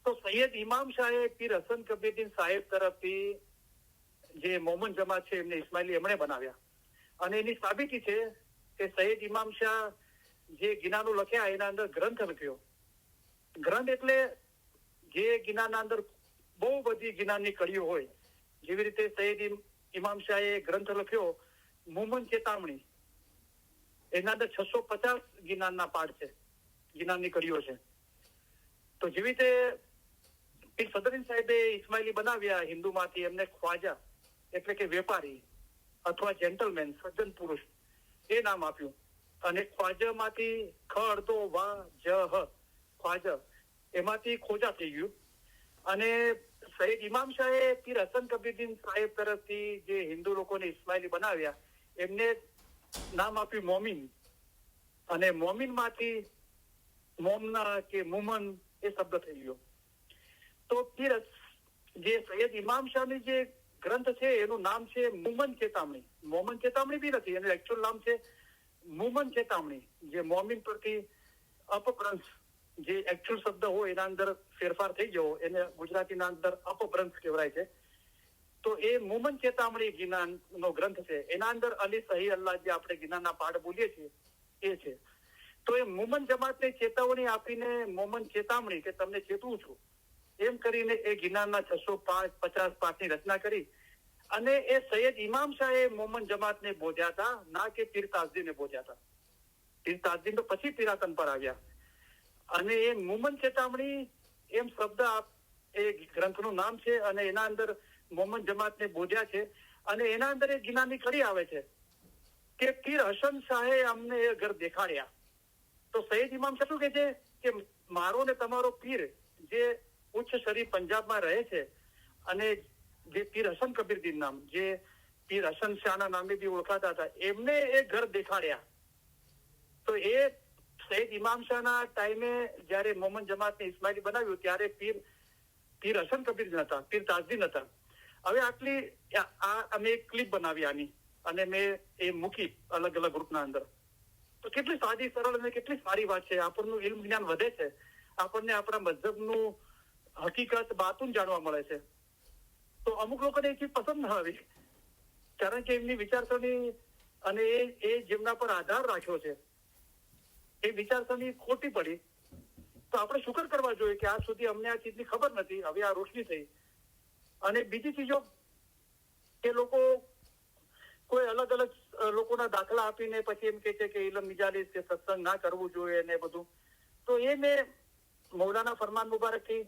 તો સૈયદ ઇમામ શાહે પીર હસન કબીરદીન સાહેબ તરફથી જે મોમન જમાત છે એમને ઇસ્માઇલી એમણે બનાવ્યા. અને એની સાબિતી છે કે સૈયદ ઇમામ શાહ જે ગિનાનું લખ્યા એના અંદર ગ્રંથ લખ્યો. ગ્રંથ એટલે જે ગિનાના અંદર બહુ બધી ગિનાની કડીઓ હોય. જેવી રીતે સૈયદ ઇમામ શાહે ગ્રંથ લખ્યો મુમન ચેતામણી, એના અંદર 650 ગિનારના પાઠ છે, ગિનાની કડીઓ છે. તો જેવી રીતે પીર સદરુદ્દીન સાહેબે ઇસ્માઇલી બનાવ્યા હિન્દુમાંથી, એમને ખ્વાજા એટલે કે વેપારી અથવા જેન્ટલમેન, સજ્જન પુરુષ એ નામ આપ્યું. અને ખ્વાજામાંથી ખ અડધો વા જ હ ખ્વાજા, એમાંથી ખોજા થઈ ગયું. અને સૈયદ ઇમામ શાહે પીર હસન કબીરદીન સાહેબ તરફથી જે હિન્દુ લોકોને ઇસ્માઇલી બનાવ્યા એમને નામ આપ્યું મોમીન. અને મોમીનમાંથી મોમના કે મુમન એ શબ્દ થઈ ગયો. તો પીર જે સૈયદ ઇમામ શાહની જે ગ્રંથ છે એનું નામ છે મુમન ચેતામણી. મોમન ચેતામણી બી નથી, એનું એકચ્યુઅલ નામ છે મુમન ચેતામણી. જે મોમીન પરથી અપભ્રંશ, જે એકચ્યુઅલ શબ્દ હોય એના અંદર ફેરફાર થઈ ગયો, એને ગુજરાતીના અંદર અપભ્રંશ કહેવાય છે. તો એ મુમન ચેતામણી ગિનાનનો ગ્રંથ છે. એના અંદર અલી સહી અલ્લાહ જે આપણે ગિનાના પાઠ બોલીએ છીએ એ છે. તો એ મુમન જમાતને ચેતવણી આપીને મોમન ચેતામણી કે તમને ચેતવું છું એમ કરીને એ ગિનારના 650 પાઠની રચના કરી. અને એ સૈયદ ઇમામ શાહે મોમન જમાતને બોધ્યા હતા, ના કે પીર તાજદીને બોધ્યા હતા. પીર તાજદીન તો પછી પિરાતન પર આવ્યા. અને એ મુમન ચેતામણી એમ શબ્દ એ ગ્રંથનું નામ છે. અને એના અંદર મોમન જમાતને બોધ્યા છે. અને એના અંદર એ ગિનાની કડી આવે છે કે પીર હસન શાહે અમને એ ઘર દેખાડ્યા. તો સૈયદ ઇમામ શાહ શું કહે છે કે મારો ને તમારો પીર જે ઉચ્ચ શરીફ પંજાબમાં રહે છે, અને જે પીર હસન કબીરદીન નામ, જે પીર હસન શાહના નામે બી ઓળખાતા હતા, એમને એ ઘર દેખાડ્યા. તો એ સૈયદ ઇમામ શાહના ટાઈમે જયારે મોમન જમાતને ઇસ્માઇલી બનાવ્યું ત્યારે પીર હસન કબીરદીન હતા, પીર તાજદીન હતા. હવે આટલી અમે એક ક્લિપ બનાવી આની, અને મેં એ મૂકી અલગ અલગ ગ્રુપના અંદર. તો કેટલી સાદી સરળ અને કેટલી સારી વાત છે. આપણનું ઇલ્મ જ્ઞાન વધે છે, આપણને આપણા મઝહબનું હકીકત બાતુન જાણવા મળે છે. તો અમુક લોકોને એ ચીજ પસંદ ના આવી, કારણ કે એમની વિચારસરણી અને એ જેમના પર આધાર રાખ્યો છે એ વિચારસરણી ખોટી પડી. તો આપણે શુક્ર કરવા જોઈએ કે આજ સુધી અમને આ ચીજની ખબર નથી, હવે આ રોશની થઈ. અને બીજી ચીજો કે લોકો કોઈ અલગ અલગ લોકોના દાખલા આપીને પછી એમ કે છે કે ઇલમ મિજાલિસ કે સત્સંગ ના કરવું જોઈએ ને બધું. તો એ મેં મૌલાના ફરમાન મુબારકથી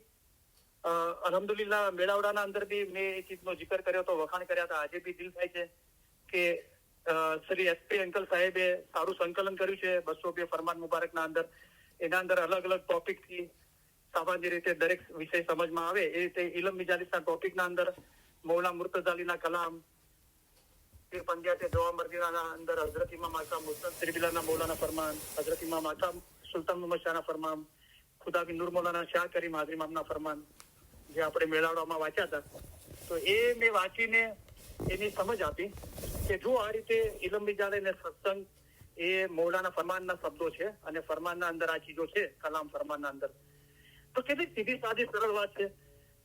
અલહમદુલિલ્લાહ મેળાવડાના અંદર બી મેં એ ચીજનો જિકર કર્યો હતો, વખાણ કર્યા હતા. આજે બી દિલ થાય છે કે શ્રી એસપી અંકલ સાહેબે સારું સંકલન કર્યું છે 202 ફરમાન મુબારકના અંદર. એના અંદર અલગ અલગ ટોપિકથી સામાન્ય રીતે દરેક વિષય સમજમાં આવે એ રીતે ઇલમ મિજાલિસના ટોપિકના અંદર મૌલા મુર્તઝા અલીના કલામ, પીર પંજાતે દવા મર્દીના અંદર હઝરત ઇમામ આકા મુસ્તદ ત્રિબિલાના મૌલાના ફરમાન, હઝરત ઇમામ આકા સુલતાન મુહમ્મદ શાહના ફરમાન, ખુદા બિન નૂર મૌલાના શાહ કરીમ હાજરી ઇમામના ફરમાન જે આપણે મેળાવડામાં વાંચ્યા હતા. તો એ મેં વાંચીને એની સમજ આપી કે જો આ રીતે ઇલમ મિજાલે ને સત્સંગ એ મૌલાના ફરમાનના શબ્દો છે, અને ફરમાનના અંદર આ ચીજો છે, કલામ ફરમાનના અંદર. તો કેટલી સીધી સાદી સરળ વાત છે,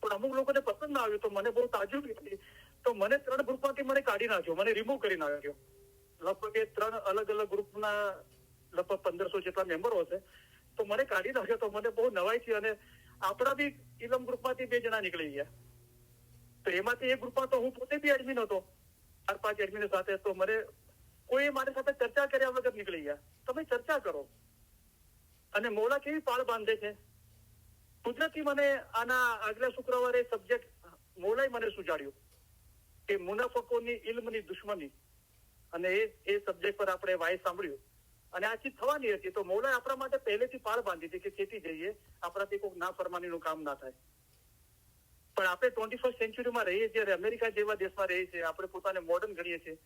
પણ અમુક લોકોને પસંદ ના આવ્યું. તો મને બહુ તાજુબી થઈ. તો મને 3 ગ્રુપમાંથી મને કાઢી નાખ્યો, મને રિમૂવ કરી નાખ્યો. લગભગ એ 3 અલગ અલગ ગ્રુપના લગભગ 1500 જેટલા મેમ્બરો હશે. તો મને કાઢી નાખ્યો. તો મને બહુ નવાઈ થઈ. અને આપણા બી ઇલમ ગ્રુપમાંથી 2 જણા નીકળી ગયા. તો એમાંથી એક ગ્રુપમાં તો હું પોતે બી એડમિન હતો, 4-5 એડમિન સાથે. તો મને કોઈ મારી સાથે ચર્ચા કર્યા વગર નીકળી ગયા. તમે ચર્ચા કરો. અને મૌલા કેવી પાળ બાંધે છે. કુદરતી મને આના આગલા શુક્રવારે સબ્જેક્ટ મૌલાએ મને સુજાડ્યું કે મુનાફકોની ઇલ્મની દુશ્મની, અને એ સબ્જેક્ટ પર આપણે વાય સાંભળ્યું. અને આ ચીજ થવાની હતી. તો મૌલાએ આપણા માટે પહેલેથી પાળ બાંધી હતી કે ચેતી જઈએ, આપણાથી કોઈ ના ફરમાનીનું કામ ના થાય. પણ આપણે 21st સેન્ચુરીમાં રહીએ છીએ, અમેરિકા જેવા દેશમાં રહીએ છીએ. આપણે પોતાને મોડર્ન ગણીએ છીએ.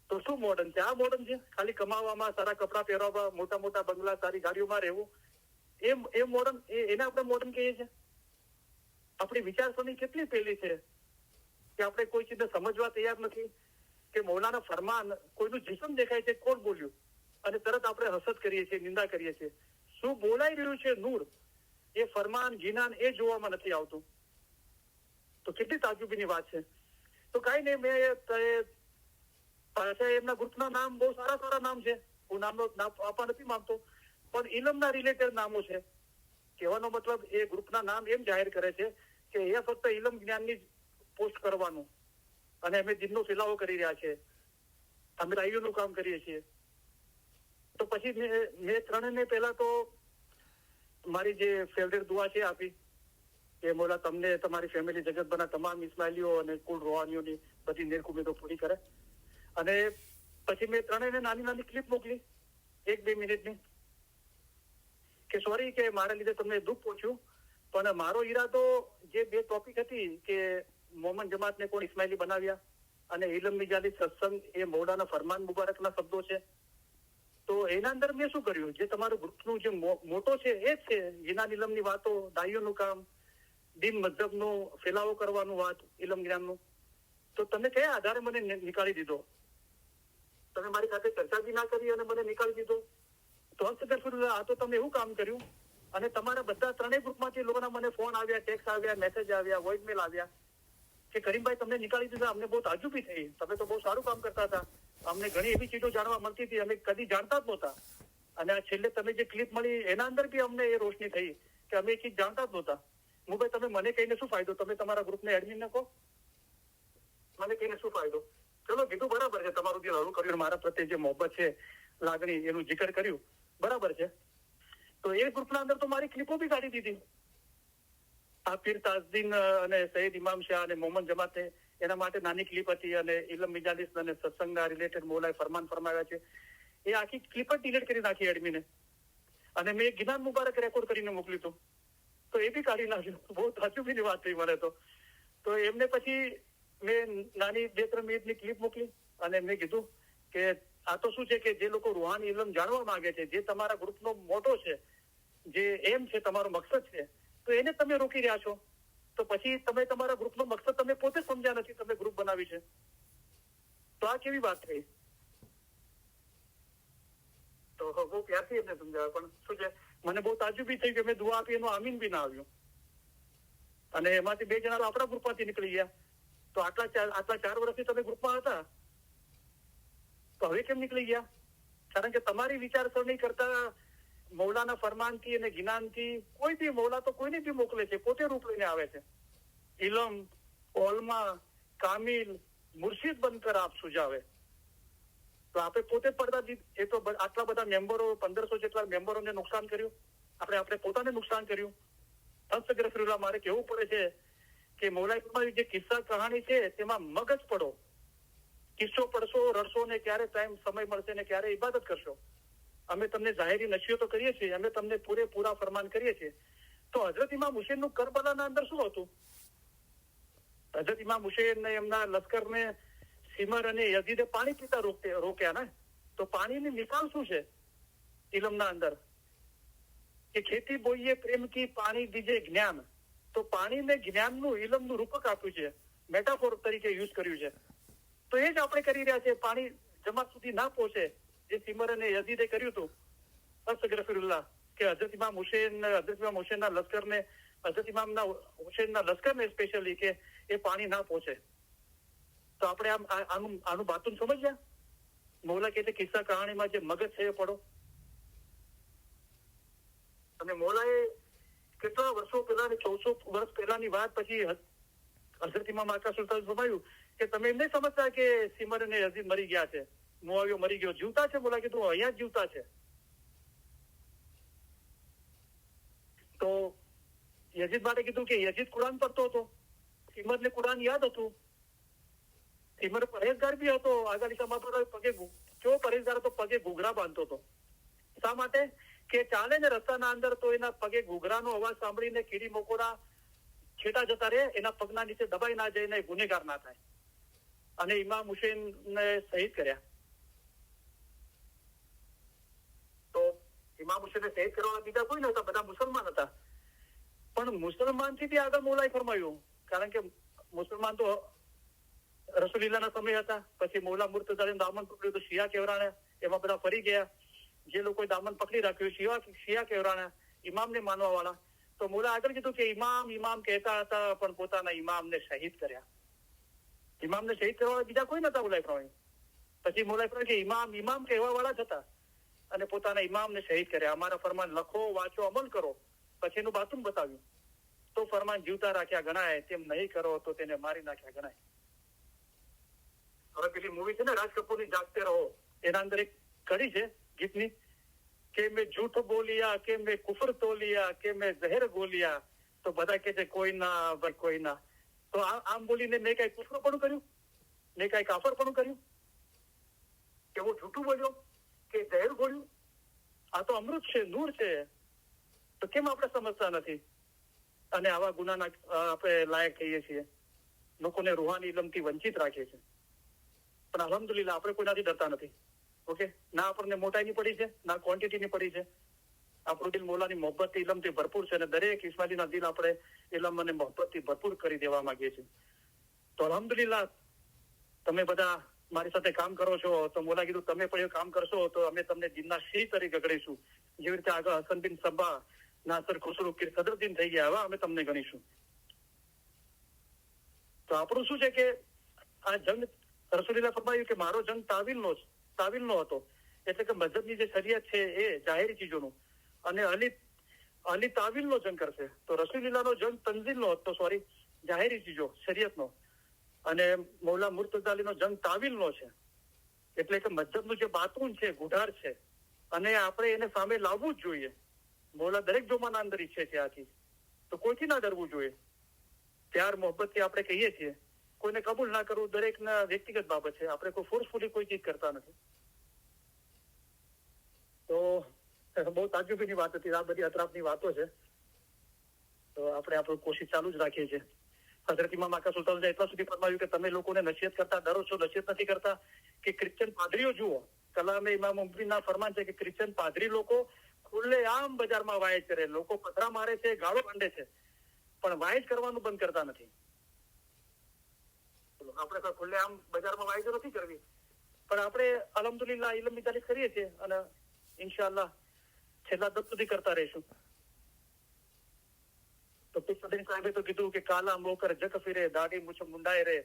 તો શું મોડર્ન છે? આ મોડર્ન છે ખાલી કમાવામાં, સારા કપડાં પહેરવામાં, મોટા મોટા બંગલા, સારી ગાડીઓમાં રહેવું. એ મોડર્ન, એને આપણે મોડર્ન કહીએ છીએ? આપણી વિચારસરણી કેટલી પહેલી છે કે આપણે કોઈ ચીજને સમજવા તૈયાર નથી. કે મૌલાના ફરમાન કોઈનું જિસ્મ દેખાય છે, કોણ બોલ્યું, અને તરત આપણે હસદ કરીએ છીએ, નિંદા કરીએ છીએ. શું બોલાઈ રહ્યું છે નૂર, એ ફરમાન ગિનાન એ જોવામાં નથી આવતું. તો કેટલી તાજુબીની વાત છે. તો કઈ નહીં, મેં પાછા એમના ગ્રુપના નામ બહુ સારા સારા નામ છે. હું નામનો નામ આપવા નથી માંગતો, પણ ઇલમના રિલેટેડ નામો છે. કહેવાનો મતલબ એ ગ્રુપના નામ એમ જાહેર કરે છે કે એ ફક્ત ઇલમ જ્ઞાનની પોસ્ટ કરવાનું, અને અમે દિનનો ફેલાવો કરી રહ્યા છે, અમે રાઈઓનું કામ કરીએ છીએ. તો પછી મેં ત્રણેયને પહેલા તો મારી જે ફેવરેટ દુઆ છે આપી કે મોલા તમને તમારી ફેમિલી જગતભરના તમામ ઇસ્માઇલીઓ અને કુલ રોહાનીઓની બધી નેરકુમેદો પૂરી કરે. અને પછી મેં ત્રણેયને નાની નાની ક્લિપ મોકલી 1-2 મિનિટની કે સોરી કે મારા લીધે તમને દુઃખ પહોંચ્યું, પણ મારો ઈરાદો જે 2 ટોપિક હતી કે મોમન જમાતને કોણ ઇસ્માઇલી બનાવ્યા અને ઇલમ મિજાલી સત્સંગ એ મૌલાના ફરમાન મુબારકના શબ્દો છે, તો એના અંદર મેં શું કર્યું, જે તમારું ગ્રુપનું જે મોટો છે એ જ છે જીનાન ઇલમની વાતો, દાઈઓનું કામ, દિન મذહબનો ફેલાવો કરવાનું વાત, ઇલમ જ્ઞાનનું. તો તમે કયા આધારે મને નીકાળી દીધો? તમે મારી સાથે ચર્ચા બી ના કરી અને મને નીકાળી દીધો. તો આ તો તમે એવું કામ કર્યું. અને તમારા બધા ત્રણેય ગ્રુપમાંથી લોકોના મને ફોન આવ્યા, ટેક્સ આવ્યા, મેસેજ આવ્યા, વોઇસમેલ આવ્યા કે કરીમભાઈ તમને નીકાળી દીધા, અમને બહુ તાજુબી થઈ, તમે તો બહુ સારું કામ કરતા હતા, અમને ઘણી એવી ચીજો જાણવા મળતી હતી, અમે કદી જાણતા જ નહોતા. અને આ છેલ્લે તમે જે ક્લિપ મળી એના અંદર બી અમને એ રોશની થઈ કે અમે એ ચીજ જાણતા જ નહોતા. હું ભાઈ તમે મને કહીને શું ફાયદો, તમે તમારા ગ્રુપને એડમિનને કહો, મને કહીને શું ફાયદો. ચલો કીધું બરાબર છે, તમારું જે હળું કર્યું, મારા પ્રત્યે જે મોહબ્બત છે, લાગણી, એનું જિકર કર્યું, બરાબર છે. તો એ ગ્રુપના અંદર તો મારી ક્લિપો બી કાઢી દીધી. આ પીર તાજદીન અને સૈયદ ઇમામ શાહ અને મોમન જમાતે એના માટે નાની ક્લિપ હતી, અને ઇલમ મિજાલિસ અને સત્સંગના રિલેટેડ મોલાએ ફરમાન ફરમાવ્યા છે, એ આખી ક્લિપ જ ડિલીટ કરી નાખી એડમિને. અને મેં ગિનાન મુબારક રેકોર્ડ કરીને મોકલ્યું હતું, તો એ બી કાઢી નાખ્યું. બહુ તાજુબીની વાત થઈ મને તો. તો એમને પછી મેં નાની 2-3 મિનિટની ક્લિપ મોકલી અને મેં કીધું કે આ તો શું છે કે જે લોકો રૂહાની ઇલમ જાણવા માંગે છે, જે તમારા ગ્રુપનો મોટો છે, જે એમ છે, તમારો મકસદ છે, તો એને તમે રોકી રહ્યા છો. તો પછી તમે તમારા ગ્રુપનો મકસદ તમે પોતે સમજ્યા નથી, તમે ગ્રુપ બનાવી છે. તો આ કેવી વાત થઈ? તો બહુ પ્યારથી એમને સમજાવ્યા, પણ શું છે મને બહુ તાજુબી થઈ કે મેં દુઆ આપી એનું આમીન બી ના આવ્યું. અને એમાંથી 2 જણા આપણા ગ્રુપમાંથી નીકળી ગયા. તો આટલા 4 વર્ષથી તમે ગ્રુપમાં હતા, તો હવે કેમ નીકળી ગયા? કારણ કે તમારી વિચારસરણી કરતા મૌલાના ફરમાનથી અને જ્ઞાનથી કોઈ બી મૌલા તો કોઈને બી મોકલે છે, પોતે રૂપ લઈને આવે છે. ઇલમ, ઓલમા, કામિલ, મુર્શિદ બનકર આપ સુજાવે. તો આપણે પોતે પડતા એ તો આટલા બધા મેમ્બરો, 1500 જેટલા મેમ્બરોને નુકસાન કર્યું, આપણે પોતાને નુકસાન કર્યું. અસ્તગફિરુલ્લાહ, મારે કહેવું પડે છે કે મૌલાઈ જે કિસ્સા કહાણી છે તેમાં મગજ પડો. કિસ્સો પડશો, રડશો ને ક્યારે ટાઈમ સમય મળશે ને ક્યારે ઇબાદત કરશો. અમે તમને જાહેરી નસીહતો કરીએ છીએ, અમે તમને પૂરેપૂરા ફરમાન કરીએ છીએ. તો હઝરત ઇમામ હુસેનનું કરબલાના અંદર શું હતું? હઝરત ઇમામ હુસેન એમના લશ્કરને સિમર અને યઝીદે પાણી પીતા રોક્યા ને. તો પાણીની મિસાલ શું છે ઇલમના અંદર? કે ખેતી બોઈએ પ્રેમ કી, પાણી દીજે જ્ઞાન. તો પાણીને જ્ઞાનનું, ઇલમનું રૂપક આપ્યું છે, મેટાફોર તરીકે યુઝ કર્યું છે. તો એ જ આપણે કરી રહ્યા છે. પાણી જમાત સુધી ના પહોંચે, જે સિમર અને યઝીદે કર્યું હતું, અસ્તગફિરુલ્લાહ, કે હઝરત ઇમામ હુસેનના લશ્કરને, હઝરત ઇમામના હુસેનના લશ્કરને સ્પેશિયલી કે એ પાણી ના પહોંચે. તો આપણે આનું બાતુન સમજ્યા? મૌલા કહે છે કિસ્સા કહાણીમાં જે મગજ છે એ પડો. અને મૌલાએ કેટલા વર્ષો પહેલા, 1400 વર્ષ પહેલાની વાત પછી હઝરત ઇમામ આકા સુલતાન ફરમાયું કે તમે એમ નહીં સમજતા કે સિમર અને યઝીદ મરી ગયા છે, મુઆવિયા મરી ગયો, જીવતા છે. મૌલા કીધું અહીંયા જ જીવતા છે. તો યઝીદ માટે કીધું કે યઝીદ કુરાન પડતો હતો, સિમરને કુરાન યાદ હતું. સિમર પરેશગાર બી હતો. આગળ પગે કેવો પરેશગાર હતો? પગે ઘૂઘરા બાંધતો હતો. શા માટે? કે ચાલે ને રસ્તાના અંદર તો એના પગે ઘૂઘરાનો અવાજ સાંભળીને કીડી મકોડા છેટા જતા રહે, એના પગના નીચે દબાઈ ના જઈને ગુનેગાર ના થાય. અને ઇમામ હુસેનને શહીદ કર્યા. તો ઇમામ હુસેનને શહીદ કરવા બીજા કોઈ નહોતા, બધા મુસલમાન હતા. પણ મુસલમાનથી બી આગળ મૌલાએ ફરમાયું, કારણ કે મુસલમાન તો રસુલિલ્લાહના સમય હતા. પછી મૌલા મુર્તઝાને દામન પકડ્યું તો શિયા કેવરાણા, એમાં બધા ફરી ગયા. જે લોકોએ દામન પકડી રાખ્યું શિયા કેવરાણા, ઇમામને માનવા વાળા. તો મૌલા આગળ કીધું કે ઇમામ કહેતા હતા, પણ પોતાના ઇમામને શહીદ કર્યા. ઇમામને શહીદ કરવા બીજા કોઈ નતા મૌલા ફરમાયું. પછી મૌલા ફરમાયું કે ઇમામ કહેવા વાળા જ હતા, અને પોતાના ઇમામને શહીદ કર્યા. અમારા ફરમાન લખો, વાંચો, અમલ કરો. પછી એનું બાતું બતાવ્યું. તો ફરમાન જીવતા રાખ્યા ગણાય, તેમ નહીં કરો તો તેને મારી નાખ્યા ગણાય. હવે પેલી મૂવી છે ને રાજ કપૂરની જાગતે રહો, એના અંદર એક કડી છે ગીતની કે મેં જૂઠ બોલિયા, કે મેં કુફર તોલિયા, કે મેં ઝહેર ગોલિયા. તો બધા કે છે કોઈ ના ભાઈ કોઈ ના. તો આમ બોલીને મેં કઈ કુફર પણ કર્યું, મેં કઈ કાફર પણ કર્યું, કે હું જૂઠું બોલ્યો, કે ઝહેર ગોળ્યું? આ તો અમૃત છે, નૂર છે. તો કેમ આપણે સમજતા નથી અને આવા ગુનાના આપણે લાયક કહીએ છીએ? લોકોને રૂહાની ઇલમથી વંચિત રાખીએ છીએ. પણ અલ્હમ્દુલિલ્લાહ આપણે કોઈનાથી ડરતા નથી. ઓકે, ના આપણને મોટાઈની પડી છે, ના ક્વોન્ટિટીની પડી છે. આપણું દિલ મોલાની મોહબ્બતથી ઇલમથી ભરપૂર છે અને દરેક ઇસ્માઈલીના દિલ આપણે ઇલમ અને મોહબ્બતથી ભરપૂર કરી દેવા માંગીએ છીએ. તો અલ્હમ્દુલિલ્લાહ તમે બધા મારી સાથે કામ કરો છો, તો મોલા કીધું તમે પણ એ કામ કરશો તો અમે તમને દિનના શ્રી તરીકે ગણીશું. જેવી રીતે આગળ હસન બિન સબ્બા, નાસર ખુસરો, સદરુદ્દીન થઈ ગયા, હવે અમે તમને ગણીશું. તો આપણું શું છે કે આ જંગ રસૂલુલ્લાહ ફરમાયું કે મારો જંગ તાવીલનો હતો. એટલે કે મઝહબની જે શરીયત છે એ જાહેરી ચીજોનું, અને અલી તાવીલનો જંગ કરશે. તો રસૂલુલ્લાહનો જંગ તંઝીલનો હતો, જાહેરી ચીજો શરીયતનો, અને મૌલા મુર્તઝા અલીનો જંગ તાવીલનો છે. એટલે કે મઝહબનું જે બાતૂન છે, ગુઢાર છે, અને આપણે એને સામે લાવવું જ જોઈએ. મૌલા દરેક જોમાના અંદર ઈચ્છે છે આ ચીજ, તો કોઈથી ના ડરવું જોઈએ. પ્યાર મોહબ્બતથી આપણે કહીએ છીએ, કોઈને કબૂલ ના કરવું દરેકના વ્યક્તિગત બાબત છે. આપણે કોઈ ફોર્સફુલી કોઈ ચીજ કરતા નથી. તો બહુ તાજુબીની વાત હતી, આ બધી અતરાફની વાતો છે. તો આપણે આપણું કોશિશ ચાલુ જ રાખીએ છીએ. હઝરત ઇમામ આકા સુલ્તાન એટલા સુધી ફરમાવ્યું કે તમે લોકોને નસીહત કરતા ડરો છો, નસીહત નથી કરતા. કે ક્રિશ્ચન પાદરીઓ જુઓ, કલામે ઇમામ ઉમરીના ફરમાન છે કે ક્રિશ્ચન પાદરી લોકો ખુલ્લે આમ બજારમાં વાયજ કરે, લોકો પથરા મારે છે, ગાળો કાંડે છે, પણ વાયજ કરવાનું બંધ કરતા નથી. આપણે તો ખુલ્લે આમ બજારમાં વાયજો નથી કરવી, પણ આપણે અલ્હમ્દુલિલ્લાહ ઇલ્મ મિજાલિસ કરીએ છીએ અને ઇન્શાઅલ્લાહ છેલ્લા દબ સુધી કરતા રહીશું. તો પિસુદ્દીન સાહેબે તો કીધું કે કાલા મોકર જગ ફિરે, દાઢી મૂછ મુંડાય રે,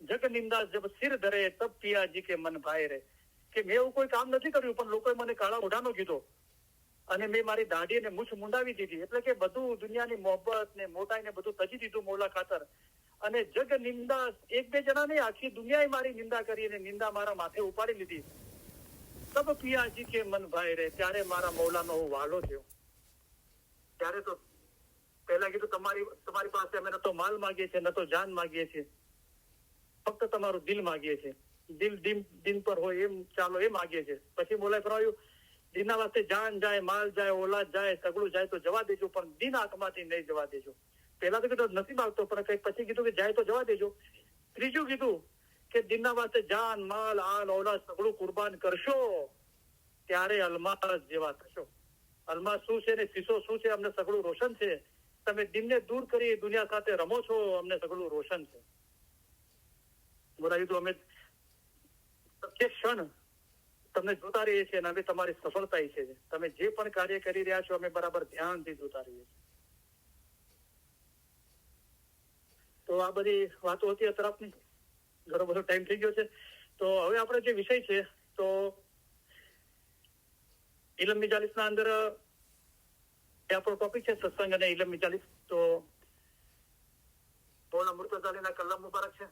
જગ નિંદા જબ સિર ધરે, તબ પિયાજી કે મન ભાઈ રે. કે મેં એવું કોઈ કામ નથી કર્યું, પણ લોકોએ મને કાળા ઓઢાનો કીધો અને મેં મારી દાઢી અને મૂછ મુંડાવી દીધી. એટલે કે બધું દુનિયાની મોહબ્બત ને મોટાઈ ને બધું તજી દીધું મોલા ખાતર. અને જગ નિંદા, એક બે જણા નહીં, આખી દુનિયાએ મારી નિંદા કરી અને નિંદા મારા માથે ઉપાડી લીધી. તબ પિયાજી કે મન ભાઈ રે, ત્યારે મારા મૌલાનો હું વાલો થયો. ત્યારે તો પહેલા કીધું તમારી પાસે અમે ન તો માલ માંગીએ છીએ, ન તો જાન માંગીએ છીએ, ફક્ત તમારું દિલ માંગીએ છીએ. દિલ દિન પર હોય એમ ચાલો એ માંગીએ છીએ. પછી મોલાએ ફરમાવ્યું દિનના વાસ્તે જાન જાય, માલ જાય, ઓલાદ જાય, સગડું જાય તો જવા દેજો, પણ દિન આંખમાંથી નહીં જવા દેજો. પહેલા તો કીધું નથી માંગતો, પણ કઈ પછી કીધું કે જાય તો જવા દેજો. ત્રીજું કીધું કે દિનના વાસ્તે જાન, માલ, આલ, ઓલાદ સગડું કુરબાન કરશો, ત્યારે અલમાસ જેવા થશો. અલમાસ શું છે ને શીશો શું છે? અમને સગડું રોશન છે. તમે દિનને દૂર કરી દુનિયા સાથે રમો છો, અમને સગળું રોશન છે. બોલાયું તો અમે પ્રત્યેક ક્ષણ તમને જોતા રહીએ છીએ અને અમે તમારી સફળતા ઈચ્છીએ છીએ. તમે જે પણ કાર્ય કરી રહ્યા છો અમે બરાબર ધ્યાનથી જોતા રહીએ છીએ. તો આ બધી વાતો હતી અતરાફની. ઘણો બધો ટાઈમ થઈ ગયો છે. તો હવે આપણે જે વિષય છે, તો ઇલમ મિજાલિસના અંદર આપણો ટોપિક છે સત્સંગ અને ઇલમ મિજાલિસ. તો મૌલાના મુર્તઝા અલીના કલામ મુબારક છે.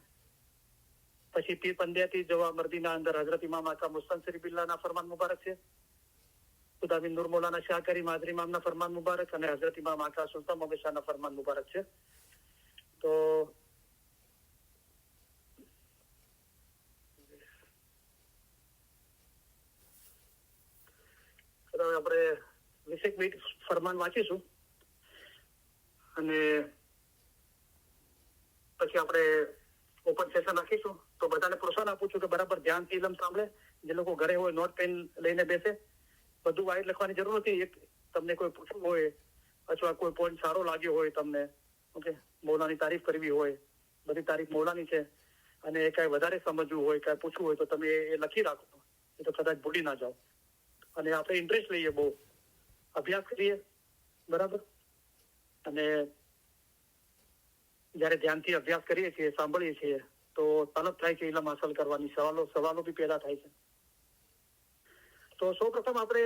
પછી પીર પંદ્યાતી જવા મર્દીના અંદર હઝરત ઇમામ આકા મુસ્તનસિરી બિલ્લાહના ફરમાન મુબારક છે. ખુદાબિન નૂર મૌલાના શાહ કરી માદરી ઇમામના ફરમાન મુબારક અને હઝરત ઇમામ આકા સુલ્તાન મોહમ્મદ શાહના ફરમાન મુબારક છે. તો આપણે 20 મિનિટ ફરમાન વાંચીશું અને પછી આપણે ઓપન સેશન રાખીશું. તો બધાને પ્રોત્સાહન આપું છું કે બરાબર ધ્યાનથી ઇલમ સાંભળે. જે લોકો ઘરે હોય નોટ પેન લઈને બેસે. બધું વાયર લખવાની જરૂર નથી. એક તમને કોઈ પૂછવું હોય અથવા કોઈ પોઈન્ટ સારો લાગ્યો હોય તમને, ઓકે, મૌલાની તારીફ કરવી હોય, બધી તારીફ મૌલાની છે, અને એ કાંઈ વધારે સમજવું હોય, કાંઈ પૂછવું હોય તો તમે એ લખી રાખો, એ તો કદાચ ભૂલી ના જાઓ. અને આપણે ઇન્ટરેસ્ટ લઈએ, બહુ અભ્યાસ કરીએ, બરાબર. અને જયારે ધ્યાનથી અભ્યાસ કરીએ છીએ, સાંભળીએ છીએ, તો તલબ થાય કે ઇલમ હાંસલ કરવાની સવાલો બી પેદા થાય છે. તો સૌપ્રથમ આપણે